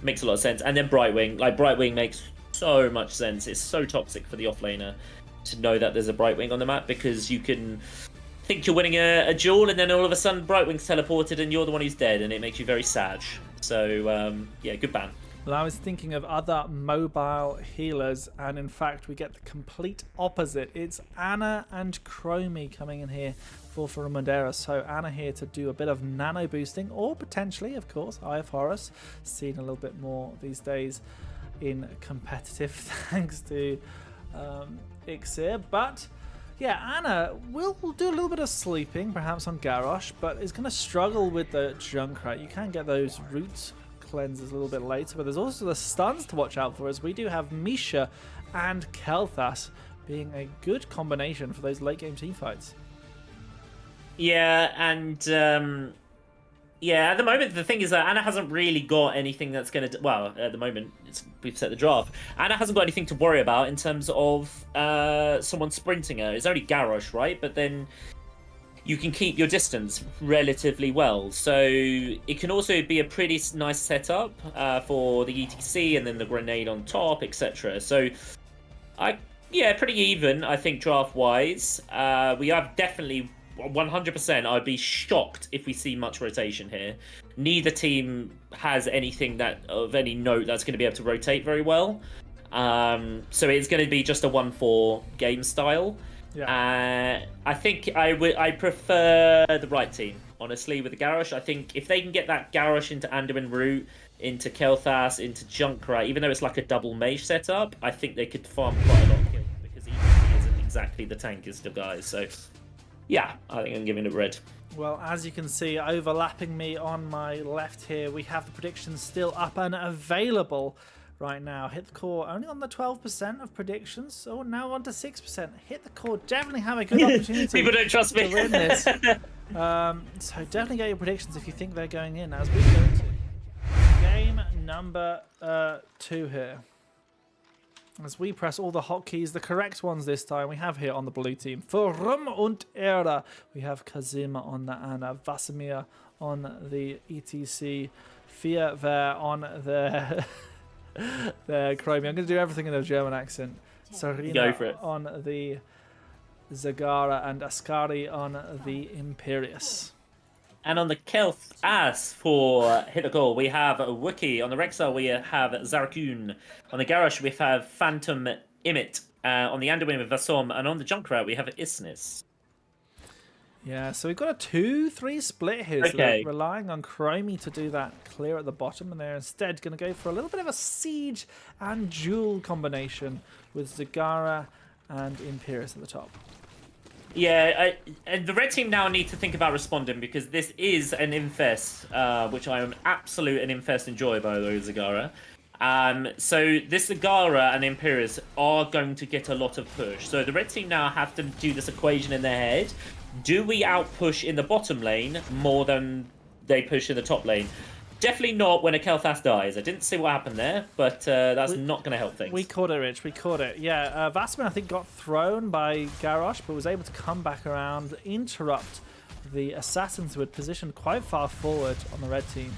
Makes a lot of sense. And then Brightwing. Brightwing makes so much sense. It's so toxic for the offlaner to know that there's a Brightwing on the map, because you can think you're winning a duel and then all of a sudden Brightwing's teleported and you're the one who's dead, and it makes you very sad. So good ban. Well, I was thinking of other mobile healers, and in fact we get the complete opposite. It's Anna and Chromie coming in here for Ramondera. So Anna here to do a bit of nano boosting, or potentially, of course, Eye of Horus, seen a little bit more these days in competitive thanks to Ixir. But Yeah, Anna will do a little bit of sleeping, perhaps on Garrosh, but is going to struggle with the Junkrat. You can get those root cleanses a little bit later, but there's also the stuns to watch out for, as we do have Misha and Kel'Thas being a good combination for those late game team fights. Yeah, and yeah, at the moment, the thing is that Anna hasn't really got anything that's going to... Well, at the moment, we've set the draft. Anna hasn't got anything to worry about in terms of someone sprinting her. It's only Garrosh, right? But then you can keep your distance relatively well. So it can also be a pretty nice setup for the ETC and then the grenade on top, etc. So, yeah, pretty even, I think, draft-wise. We have definitely... 100%, I'd be shocked if we see much rotation here. Neither team has anything that of any note that's going to be able to rotate very well. So it's going to be just a 1-4 game style. Yeah. I think I prefer the right team, honestly, with the Garrosh. I think if they can get that Garrosh into Anduin route, into Kel'Thas, into Junkrat, even though it's like a double mage setup, I think they could farm quite a lot of kills, because ETC isn't exactly the tankest of guys. So yeah, I think I'm giving it red. Well, as you can see, overlapping me on my left here, we have the predictions still up and available right now. Hit the core only on the 12% of predictions, so now on to 6%. Hit the core, definitely have a good opportunity. People don't trust me. To win this. So definitely get your predictions if you think they're going in, as we go to game number 2 here. As we press all the hotkeys, the correct ones this time, we have here on the blue team, for Rum und Ahre, we have Kazim on the Anna, Vasimir on the ETC, Fierwehr on the Chromie. I'm going to do everything in a German accent. Sarina on the Zagara, and Ascari on the Imperius. And on the Kel'Thas for hit the goal, we have a Wookiee. On the Rexar, we have Zarakun. On the Garrosh, we have Phantom Imit. On the Anduin with Vasom. And on the Junkrat, we have Isnis. Yeah, so we've got a 2-3 split here. So they're relying on Chromie to do that clear at the bottom. And they're instead going to go for a little bit of a Siege and Jewel combination with Zagara and Imperius at the top. Yeah, and the red team now need to think about responding, because this is an infest, which I am absolute an infest enjoy, by the way, Zagara. So this Zagara and Imperius are going to get a lot of push. So the red team now have to do this equation in their head. Do we outpush in the bottom lane more than they push in the top lane? Definitely not when a Kel'Thas dies. I didn't see what happened there, but that's not going to help things. We caught it, Rich. We caught it. Yeah, Vasimir, I think, got thrown by Garrosh, but was able to come back around, interrupt the assassins who had positioned quite far forward on the red team.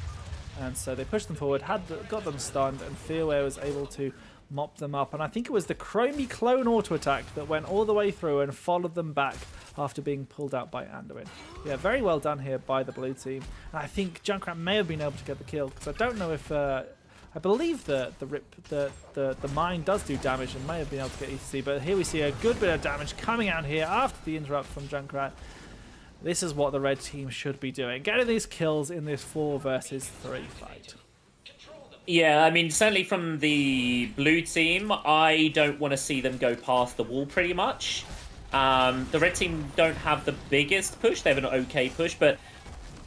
And so they pushed them forward, got them stunned, and Fearware was able to mop them up. And I think it was the Chromie clone auto attack that went all the way through and followed them back after being pulled out by Anduin. Yeah, very well done here by the blue team. And I think Junkrat may have been able to get the kill, because I don't know if I believe the mine does do damage and may have been able to get ETC, but here we see a good bit of damage coming out here after the interrupt from Junkrat. This is what the red team should be doing, getting these kills in this 4 versus 3 fight. Yeah, I mean, certainly from the blue team, I don't want to see them go past the wall pretty much. The red team don't have the biggest push. They have an okay push, but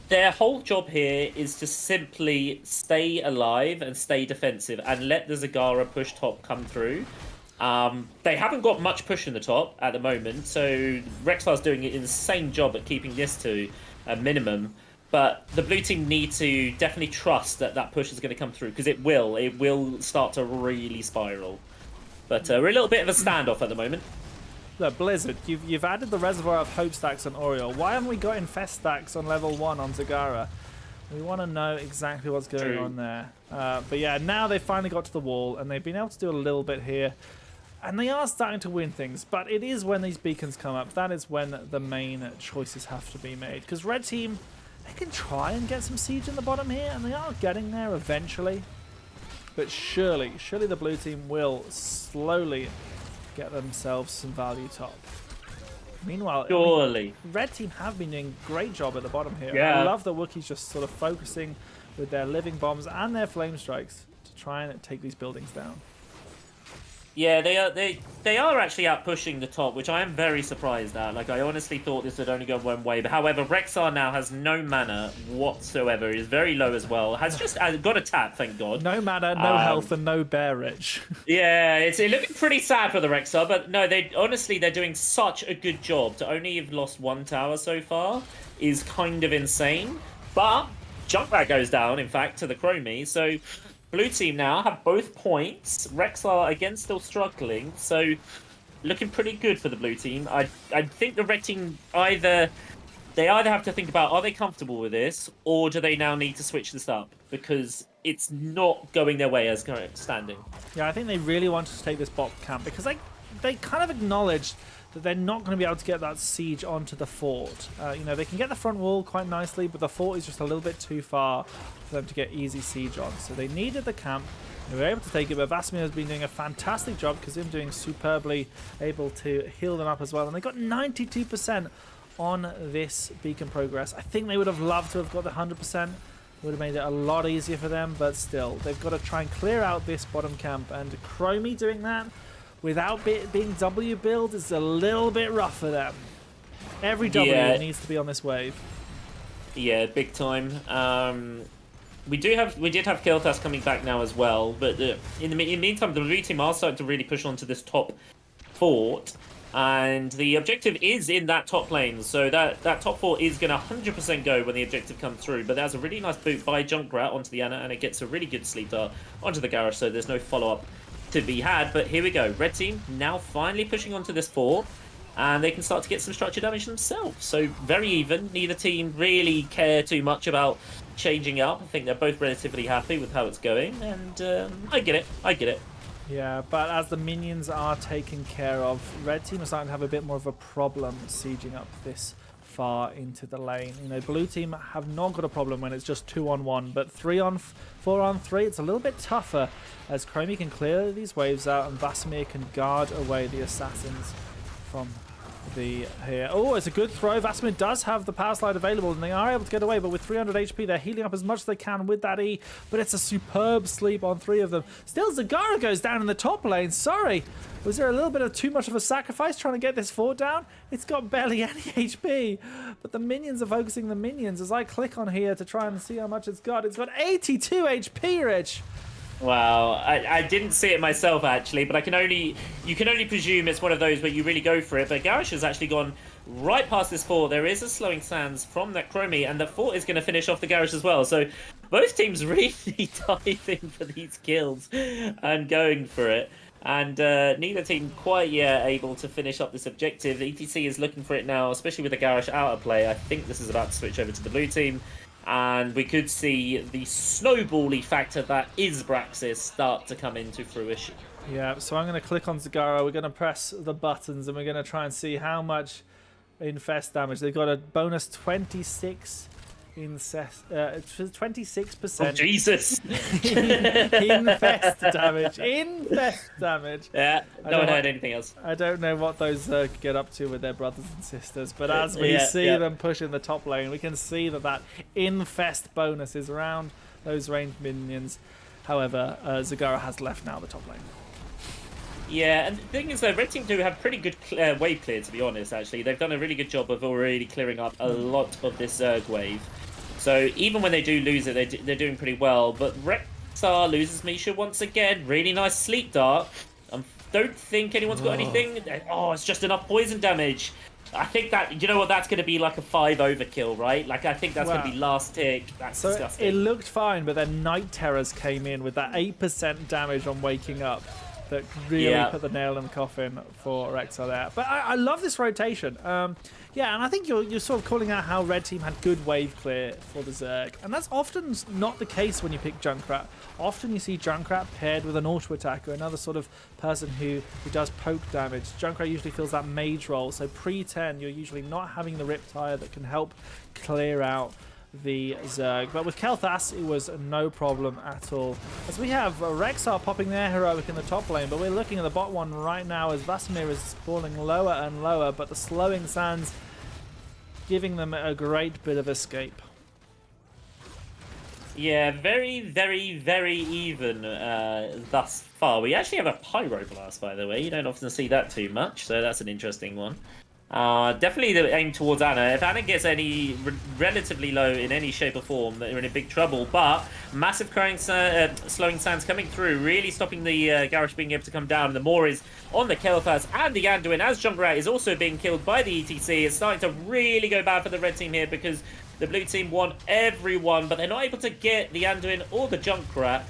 their whole job here is to simply stay alive and stay defensive and let the Zagara push top come through. They haven't got much push in the top at the moment, so Rexar's doing an insane job at keeping this to a minimum. But the blue team need to definitely trust that that push is going to come through, because it will start to really spiral. But we're a little bit of a standoff at the moment. Look, Blizzard, you've added the Reservoir of Hope stacks on Oriole. Why haven't we got Infest stacks on level 1 on Zagara? We want to know exactly what's going on there. But yeah, now they finally got to the wall, and they've been able to do a little bit here. And they are starting to win things, but it is when these beacons come up, that is when the main choices have to be made. Because red team, they can try and get some siege in the bottom here, and they are getting there eventually. But surely the blue team will slowly get themselves some value top. Meanwhile, surely, red team have been doing a great job at the bottom here. Yeah. I love the Wookiees just sort of focusing with their living bombs and their flame strikes to try and take these buildings down. Yeah, they are actually out pushing the top, which I am very surprised at. Like, I honestly thought this would only go one way. But however, Rexar now has no mana whatsoever. He's very low as well. Has just got a tap, thank God. No mana, no health, and no bear rich. Yeah, it's looking pretty sad for the Rexar, but no, they're doing such a good job. To only have lost one tower so far is kind of insane. But Junkrat goes down, in fact, to the Chromie, so blue team now have both points. Rexar again still struggling, so looking pretty good for the blue team. I think the red team either have to think about, are they comfortable with this, or do they now need to switch this up? Because it's not going their way as current standing. Yeah, I think they really wanted to take this bot camp because they kind of acknowledged that they're not going to be able to get that siege onto the fort. You know, they can get the front wall quite nicely, but the fort is just a little bit too far for them to get easy siege on. So they needed the camp. They were able to take it, but Vasimir has been doing a fantastic job because him doing superbly, able to heal them up as well. And they got 92% on this beacon progress. I think they would have loved to have got the 100%. Would have made it a lot easier for them, but still, they've got to try and clear out this bottom camp. And Chromie doing that without being W build is a little bit rough for them. Every W needs to be on this wave. Yeah, big time. We did have Kilthas coming back now as well, but in the meantime, the blue team are starting to really push onto this top fort, and the objective is in that top lane, so that top fort is going to 100% go when the objective comes through. But there's a really nice boot by Junkrat onto the Ahre, and it gets a really good sleep dart onto the Garage, so there's no follow-up to be had. But here we go, red team now finally pushing onto this fort, and they can start to get some structure damage themselves. So very even. Neither team really care too much about changing up. I think they're both relatively happy with how it's going, and I get it. Yeah, but as the minions are taken care of, red team are starting to have a bit more of a problem sieging up this far into the lane. You know, blue team have not got a problem when it's just 2-on-1, but 4-on-3, it's a little bit tougher as Chromie can clear these waves out and Vasimir can guard away the assassins from here. Oh, it's a good throw. Vasimir does have the power slide available and they are able to get away, but with 300 HP they're healing up as much as they can with that E, but it's a superb sleep on 3 of them. Still, Zagara goes down in the top lane. Sorry, was there a little bit of too much of a sacrifice trying to get this fort down? It's got barely any HP, but the minions are focusing the minions. As I click on here to try and see how much it's got 82 HP, Rich. Wow, I didn't see it myself actually, but you can only presume it's one of those where you really go for it. But Garrosh has actually gone right past this fort. There is a slowing sands from that Chromie, and the fort is going to finish off the Garrosh as well. So both teams really diving for these kills and going for it. And neither team quite yet able to finish up this objective. The ETC is looking for it now, especially with the Garrosh out of play. I think this is about to switch over to the blue team. And we could see the snowbally factor that is Braxis start to come into fruition. Yeah, so I'm going to click on Zagara. We're going to press the buttons and we're going to try and see how much infest damage. They've got a bonus 26 26%. Oh, Jesus! Infest damage. Infest damage. Yeah, no one heard anything else. I don't know what those get up to with their brothers and sisters, but as we see them push in the top lane, we can see that infest bonus is around those ranged minions. However, Zagara has left now the top lane. Yeah, and the thing is, though, red team do have pretty good wave clear, to be honest, actually. They've done a really good job of already clearing up a lot of this Zerg wave. So even when they do lose it, they're doing pretty well. But Rexar loses Misha once again. Really nice sleep dart. Don't think anyone's got anything. Oh, it's just enough poison damage. I think that, you know what, that's going to be like a 5 overkill, right? Like, I think that's going to be last tick. That's disgusting. It looked fine, but then Night Terrors came in with that 8% damage on waking up. That really put the nail in the coffin for Rexar there. But I love this rotation. Yeah, and I think you're sort of calling out how red team had good wave clear for the Zerg. And that's often not the case when you pick Junkrat. Often you see Junkrat paired with an auto attacker, another sort of person who does poke damage. Junkrat usually fills that mage role. So pre-10, you're usually not having the Riptire that can help clear out the Zerg. But with Kel'Thas, it was no problem at all. As we have Rexar popping their heroic in the top lane, but we're looking at the bot one right now as Vasimir is falling lower and lower, but the slowing sands giving them a great bit of escape. Yeah, very, very, very even thus far. We actually have a Pyroblast, by the way. You don't often see that too much, so that's an interesting one. Definitely the aim towards Ahre. If Ahre gets any relatively low in any shape or form, they're in a big trouble. But massive slowing sands coming through, really stopping the Garrosh being able to come down. The Moor is on the Kel'Thas and the Anduin, as Junkrat is also being killed by the ETC. It's starting to really go bad for the red team here because the blue team want everyone, but they're not able to get the Anduin or the Junkrat.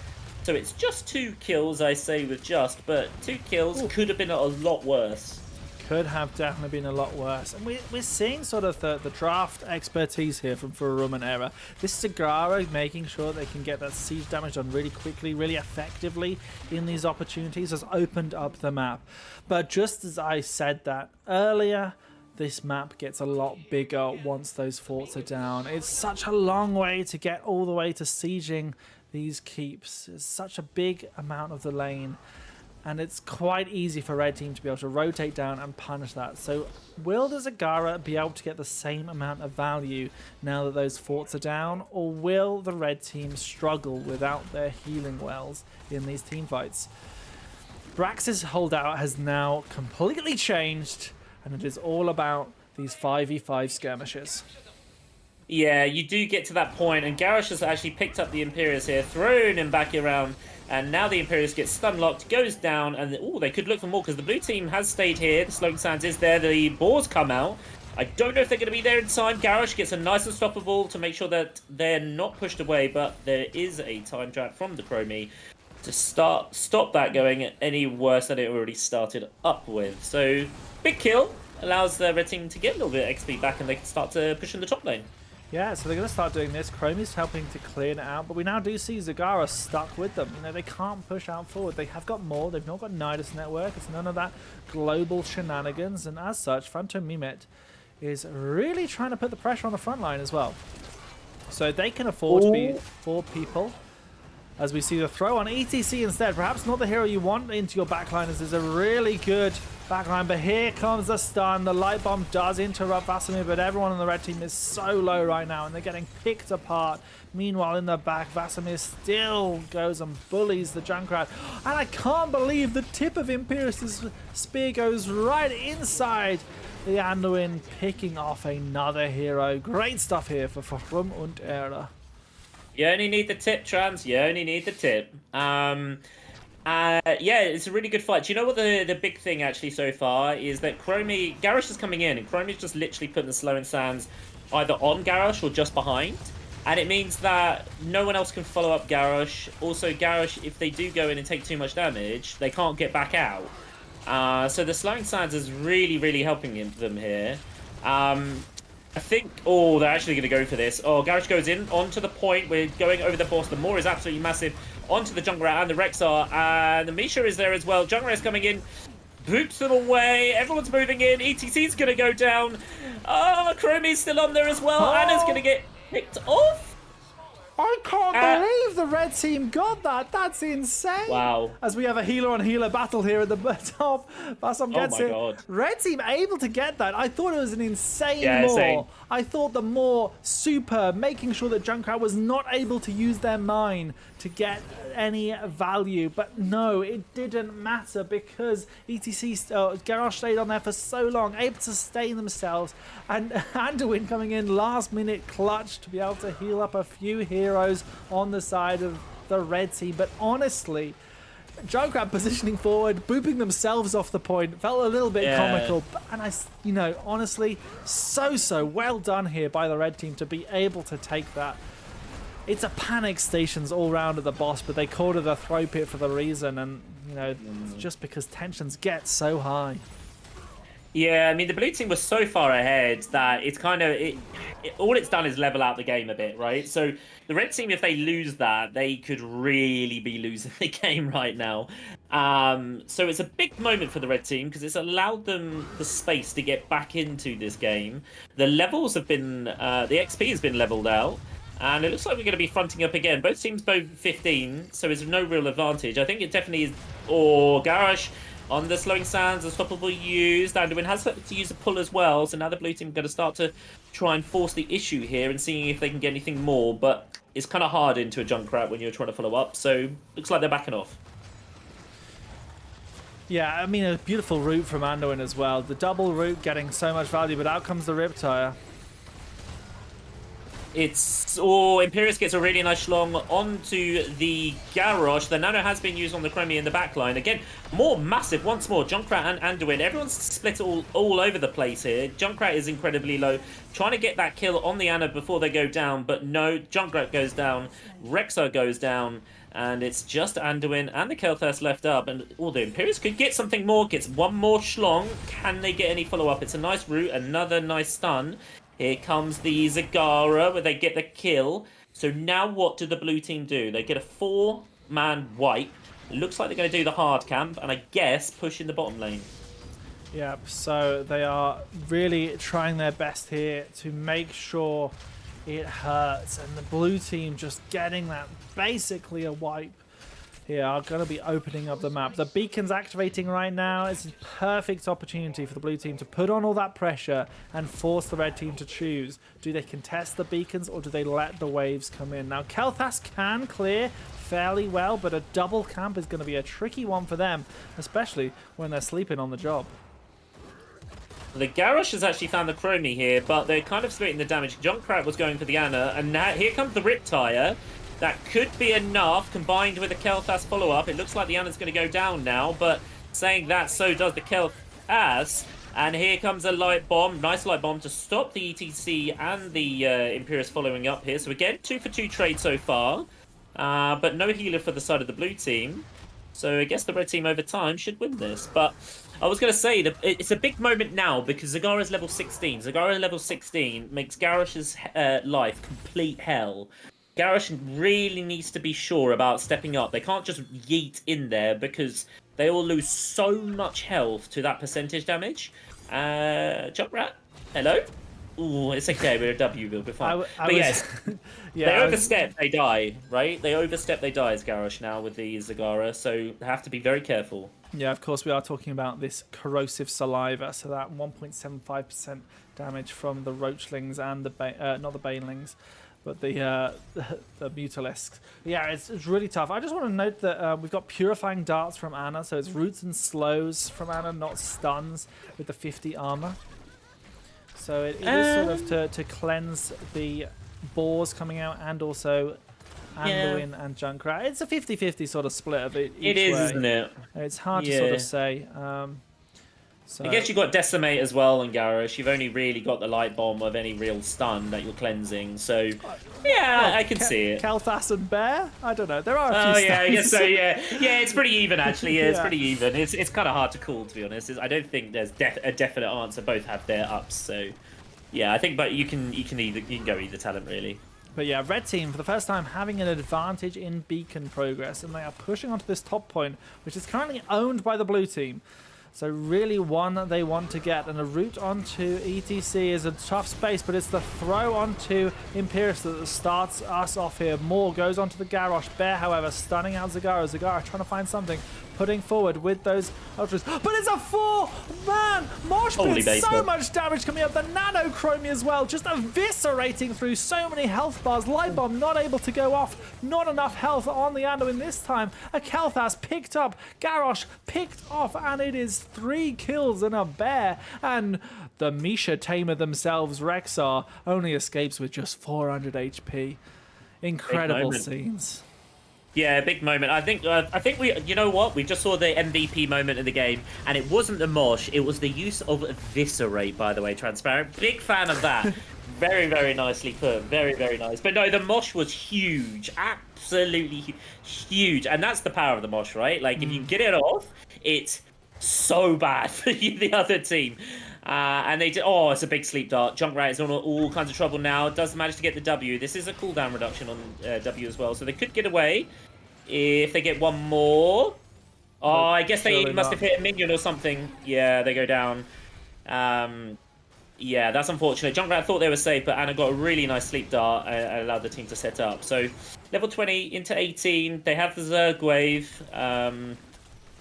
So it's just 2 kills, I say with just, but 2 kills could have been a lot worse. Could have definitely been a lot worse. And we're seeing sort of the draft expertise here from Furum and Ahre. This is Agara making sure they can get that siege damage done really quickly, really effectively in these opportunities, has opened up the map. But just as I said that earlier, this map gets a lot bigger once those forts are down. It's such a long way to get all the way to sieging these keeps. It's such a big amount of the lane. And it's quite easy for red team to be able to rotate down and punish that. So will the Zagara be able to get the same amount of value now that those forts are down? Or will the red team struggle without their healing wells in these team fights? Brax's holdout has now completely changed, and it is all about these 5v5 skirmishes. Yeah, you do get to that point, and Garrosh has actually picked up the Imperius here, thrown him back around, and now the Imperius gets stun locked, goes down, and they could look for more because the blue team has stayed here. The Slowing Sands is there. The boars come out. I don't know if they're going to be there in time. Garrosh gets a nice unstoppable to make sure that they're not pushed away, but there is a time trap from the Chromie to stop that going any worse than it already started up with. So big kill allows the red team to get a little bit of XP back, and they can start to push in the top lane. Yeah, so they're going to start doing this. Chromie's helping to clear it out, but we now do see Zagara stuck with them. You know, they can't push out forward. They have got more. They've not got Nidus network. It's none of that global shenanigans, and as such, Phantom Mimet is really trying to put the pressure on the front line as well. So they can afford to be 4 people. As we see the throw on ETC instead. Perhaps not the hero you want into your backline, as there's a really good backline. But here comes the stun. The light bomb does interrupt Vasimir, but everyone on the red team is so low right now, and they're getting picked apart. Meanwhile, in the back, Vasimir still goes and bullies the Junkrat. And I can't believe the tip of Imperius' spear goes right inside the Anduin, picking off another hero. Great stuff here for Furum und Ahre. You only need the tip, Trans. You only need the tip. Yeah, it's a really good fight. Do you know what the big thing actually so far is that Garrosh is coming in, and Chromie's just literally putting the Slowing Sands either on Garrosh or just behind. And it means that no one else can follow up Garrosh. Also, Garrosh, if they do go in and take too much damage, they can't get back out. So the Slowing Sands is really, really helping them here. I think, they're actually going to go for this. Garrosh goes in onto the point. We're going over the boss. The Moor is absolutely massive. Onto the Junkrat and the Rexar. And the Misha is there as well. Junkrat is coming in. Boops them away. Everyone's moving in. ETC's going to go down. Chromie's still on there as well. Anna's going to get picked off. I can't believe the red team got that. That's insane. Wow. As we have a healer on healer battle here at the top. Bassam gets it. God. Red team able to get that. I thought it was an insane Moor. Insane. I thought the Moor superb, making sure that Junkrat was not able to use their mine to get any value. But no, it didn't matter because Garrosh stayed on there for so long, able to sustain themselves. And Anduin coming in last minute clutch to be able to heal up a few heroes on the side of the red team. But honestly, Junkrat positioning forward, booping themselves off the point, felt a little bit comical. And honestly, so well done here by the red team to be able to take that. It's a panic stations all round at the boss, but they called it a throw pit for the reason, and just because tensions get so high. Yeah, I mean, the blue team was so far ahead that it's kind of... all it's done is level out the game a bit, right? So the red team, if they lose that, they could really be losing the game right now. So it's a big moment for the red team because it's allowed them the space to get back into this game. The levels have been... the XP has been leveled out. And it looks like we're going to be fronting up again. Both teams both 15, so there's no real advantage. I think it definitely is... Garrosh on the Slowing Sands, unstoppable used. Anduin has to use a pull as well, so now the blue team are going to start to try and force the issue here and seeing if they can get anything more. But it's kind of hard into a Junkrat when you're trying to follow up. So looks like they're backing off. Yeah, I mean, a beautiful route from Anduin as well. The double route getting so much value, but out comes the Riptire. It's... Oh, Imperius gets a really nice schlong onto the Garrosh. The Nano has been used on the Chromie in the backline. Again, more massive once more. Junkrat and Anduin. Everyone's split all over the place here. Junkrat is incredibly low. Trying to get that kill on the Ana before they go down, but no, Junkrat goes down. Rexar goes down. And it's just Anduin and the Kel'Thas left up. And the Imperius could get something more. Gets one more schlong. Can they get any follow-up? It's a nice route. Another nice stun. Here comes the Zagara, where they get the kill. So now what do the blue team do? They get a 4-man wipe. It looks like they're going to do the hard camp, and I guess push in the bottom lane. Yep, so they are really trying their best here to make sure it hurts. And the blue team just getting that basically a wipe here are going to be opening up the map. The beacon's activating right now. It's a perfect opportunity for the blue team to put on all that pressure and force the red team to choose. Do they contest the beacons or do they let the waves come in? Now, Kel'Thas can clear fairly well, but a double camp is going to be a tricky one for them, especially when they're sleeping on the job. The Garrosh has actually found the Chromie here, but they're kind of splitting the damage. Junkrat was going for the Ana, and now here comes the Riptire. That could be enough, combined with the Kel'Thas follow-up. It looks like the Ana's going to go down now, but saying that, so does the Kel'Thas. And here comes a light bomb, nice light bomb to stop the ETC and the Imperius following up here. So again, 2-for-2 trade so far, but no healer for the side of the blue team. So I guess the red team over time should win this. But I was going to say, that it's a big moment now because Zagara's level 16. Zagara level 16 makes Garrosh's life complete hell. Garrosh really needs to be sure about stepping up. They can't just yeet in there because they all lose so much health to that percentage damage. Junkrat, hello? Ooh, it's okay, we're a W, we'll be fine. But yes, yeah, they overstep, they die, right? They overstep, they die as Garrosh now with the Zagara, so they have to be very careful. Yeah, of course, we are talking about this corrosive saliva, so that 1.75% damage from the Roachlings and the not the Banelings, but the Mutalisks. Yeah, it's really tough. I just want to note that we've got Purifying Darts from Ana, so it's roots and slows from Ana, not stuns, with the 50 armor. So it is sort of to cleanse the boars coming out, and also Anduin and Junkrat. It's a 50-50 sort of split of it. It is, isn't it? It's hard to sort of say. So I guess you've got Decimate as well in Garrosh. You've only really got the Light Bomb of any real stun that you're cleansing. So, yeah, well, I can see it. Kel'Thas and Bear? I don't know. There are a few stuns. Yeah, I guess so, yeah. Yeah, it's pretty even, actually. Yeah, it's pretty even. It's kind of hard to call, to be honest. I don't think there's a definite answer. Both have their ups, so... Yeah, I think, but you can go either talent, really. But yeah, red team, for the first time, having an advantage in beacon progress, and they are pushing onto this top point, which is currently owned by the blue team. So really one they want to get, and a route onto ETC is a tough space, but it's the throw onto Imperius that starts us off here. Moore goes onto the Garrosh. Bear, however, stunning out Zagara. Zagara trying to find something, putting forward with those ultras. But it's a 4-man mosh pit. So much damage coming up. The Nano Chromie as well, just eviscerating through so many health bars. Light Bomb not able to go off. Not enough health on the Anduin this time. A Kel'Thas picked up. Garrosh picked off, and it is 3 kills and a bear. And the Misha Tamer themselves, Rexar, only escapes with just 400 HP. Incredible scenes. Yeah, big moment. I think we, you know what? We just saw the MVP moment in the game, and it wasn't the mosh. It was the use of Eviscerate, by the way, Transparent. Big fan of that. Very, very nicely put. Very, very nice. But no, the mosh was huge. Absolutely huge. And that's the power of the mosh, right? Like, if you get it off, it's so bad for the other team. And they did. Oh, it's a big sleep dart. Junkrat is on all kinds of trouble now. Does manage to get the W. This is a cooldown reduction on W as well, so they could get away if they get one more. Oh, I guess they must have hit a minion or something. Yeah, they go down. Yeah, that's unfortunate. Junkrat thought they were safe, but Ana got a really nice sleep dart and allowed the team to set up. So level 20 into 18. They have the Zerg wave.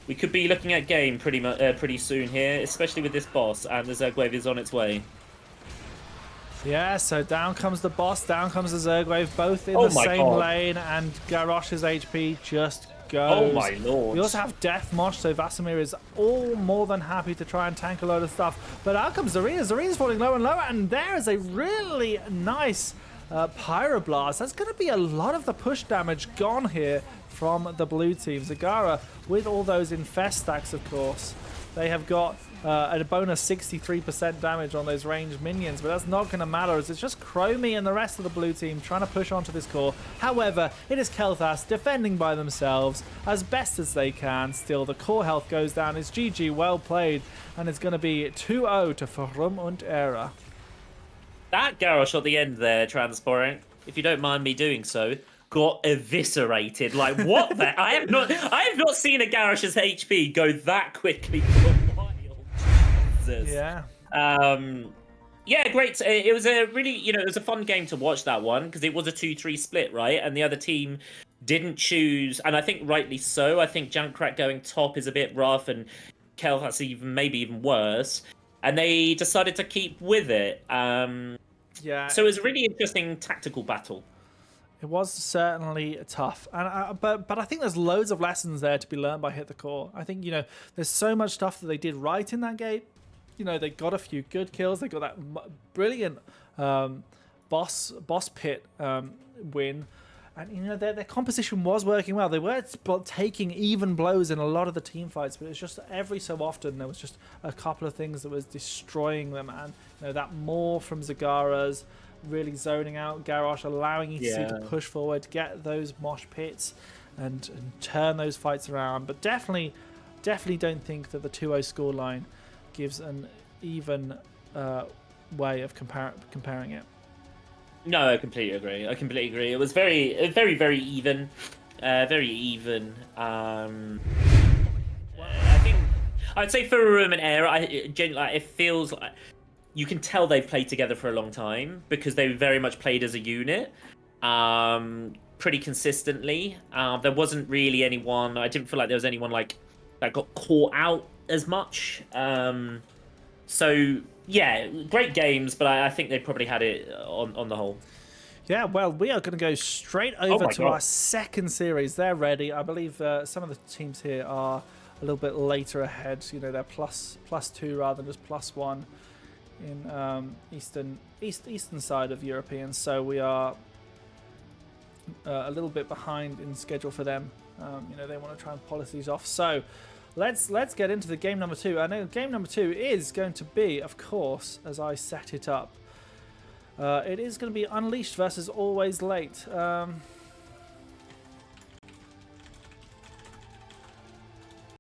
We could be looking at game pretty soon here, especially with this boss, and the Zerg wave is on its way. Yeah, so down comes the boss, down comes the Zergwave, both in Oh the my same God. lane, and Garrosh's HP just goes. Oh my lord. We also have Death Mosh, so Vasimir is all more than happy to try and tank a load of stuff. But out comes Zarina. Zarina's falling lower and lower, and there is a really nice Pyroblast. That's going to be a lot of the push damage gone here from the blue team. Zagara, with all those Infest stacks, of course, they have got a bonus 63% damage on those ranged minions, but that's not going to matter as it's just Chromie and the rest of the blue team trying to push onto this core. However, it is Kel'Thas defending by themselves as best as they can. Still, the core health goes down. It's GG, well played, and it's going to be 2-0 to Farum und Ahre. That Garrosh at the end there, Transparent, if you don't mind me doing so, got eviscerated. Like, what the? I have not seen a Garrosh's HP go that quickly for a while. Jesus. Yeah. Yeah, great. It was a really, it was a fun game to watch, that one, because it was a 2-3 split, right? And the other team didn't choose, and I think rightly so. I think Junkrat going top is a bit rough, and Kel'Thas maybe even worse. And they decided to keep with it. Yeah. So it was a really interesting tactical battle. It was certainly tough, and but I think there's loads of lessons there to be learned by Hit the Core. I think there's so much stuff that they did right in that game. They got a few good kills. They got that brilliant boss pit win, and their composition was working well. They were taking even blows in a lot of the team fights, but it's just every so often there was just a couple of things that was destroying them, and that more from Zagara's really zoning out Garrosh, allowing ETC to push forward, get those mosh pits, and turn those fights around. But definitely don't think that the 2-0 scoreline gives an even way of comparing it. No, I completely agree. It was very, very, very even. Very even. I think I'd say for Farum and Ahre, it feels like you can tell they've played together for a long time because they very much played as a unit, pretty consistently. There wasn't really anyone. I didn't feel like there was anyone that got caught out as much. So yeah, great games, but I think they probably had it on the whole. Yeah, well, we are going to go straight over to our second series. They're ready. I believe some of the teams here are a little bit later ahead. They're +2 rather than just +1 in eastern side of Europeans. So we are a little bit behind in schedule for them. They want to try and polish these off. So let's get into the game number 2. I know game number 2 is going to be, of course, as I set it up, it is going to be Unleashed versus Always Late.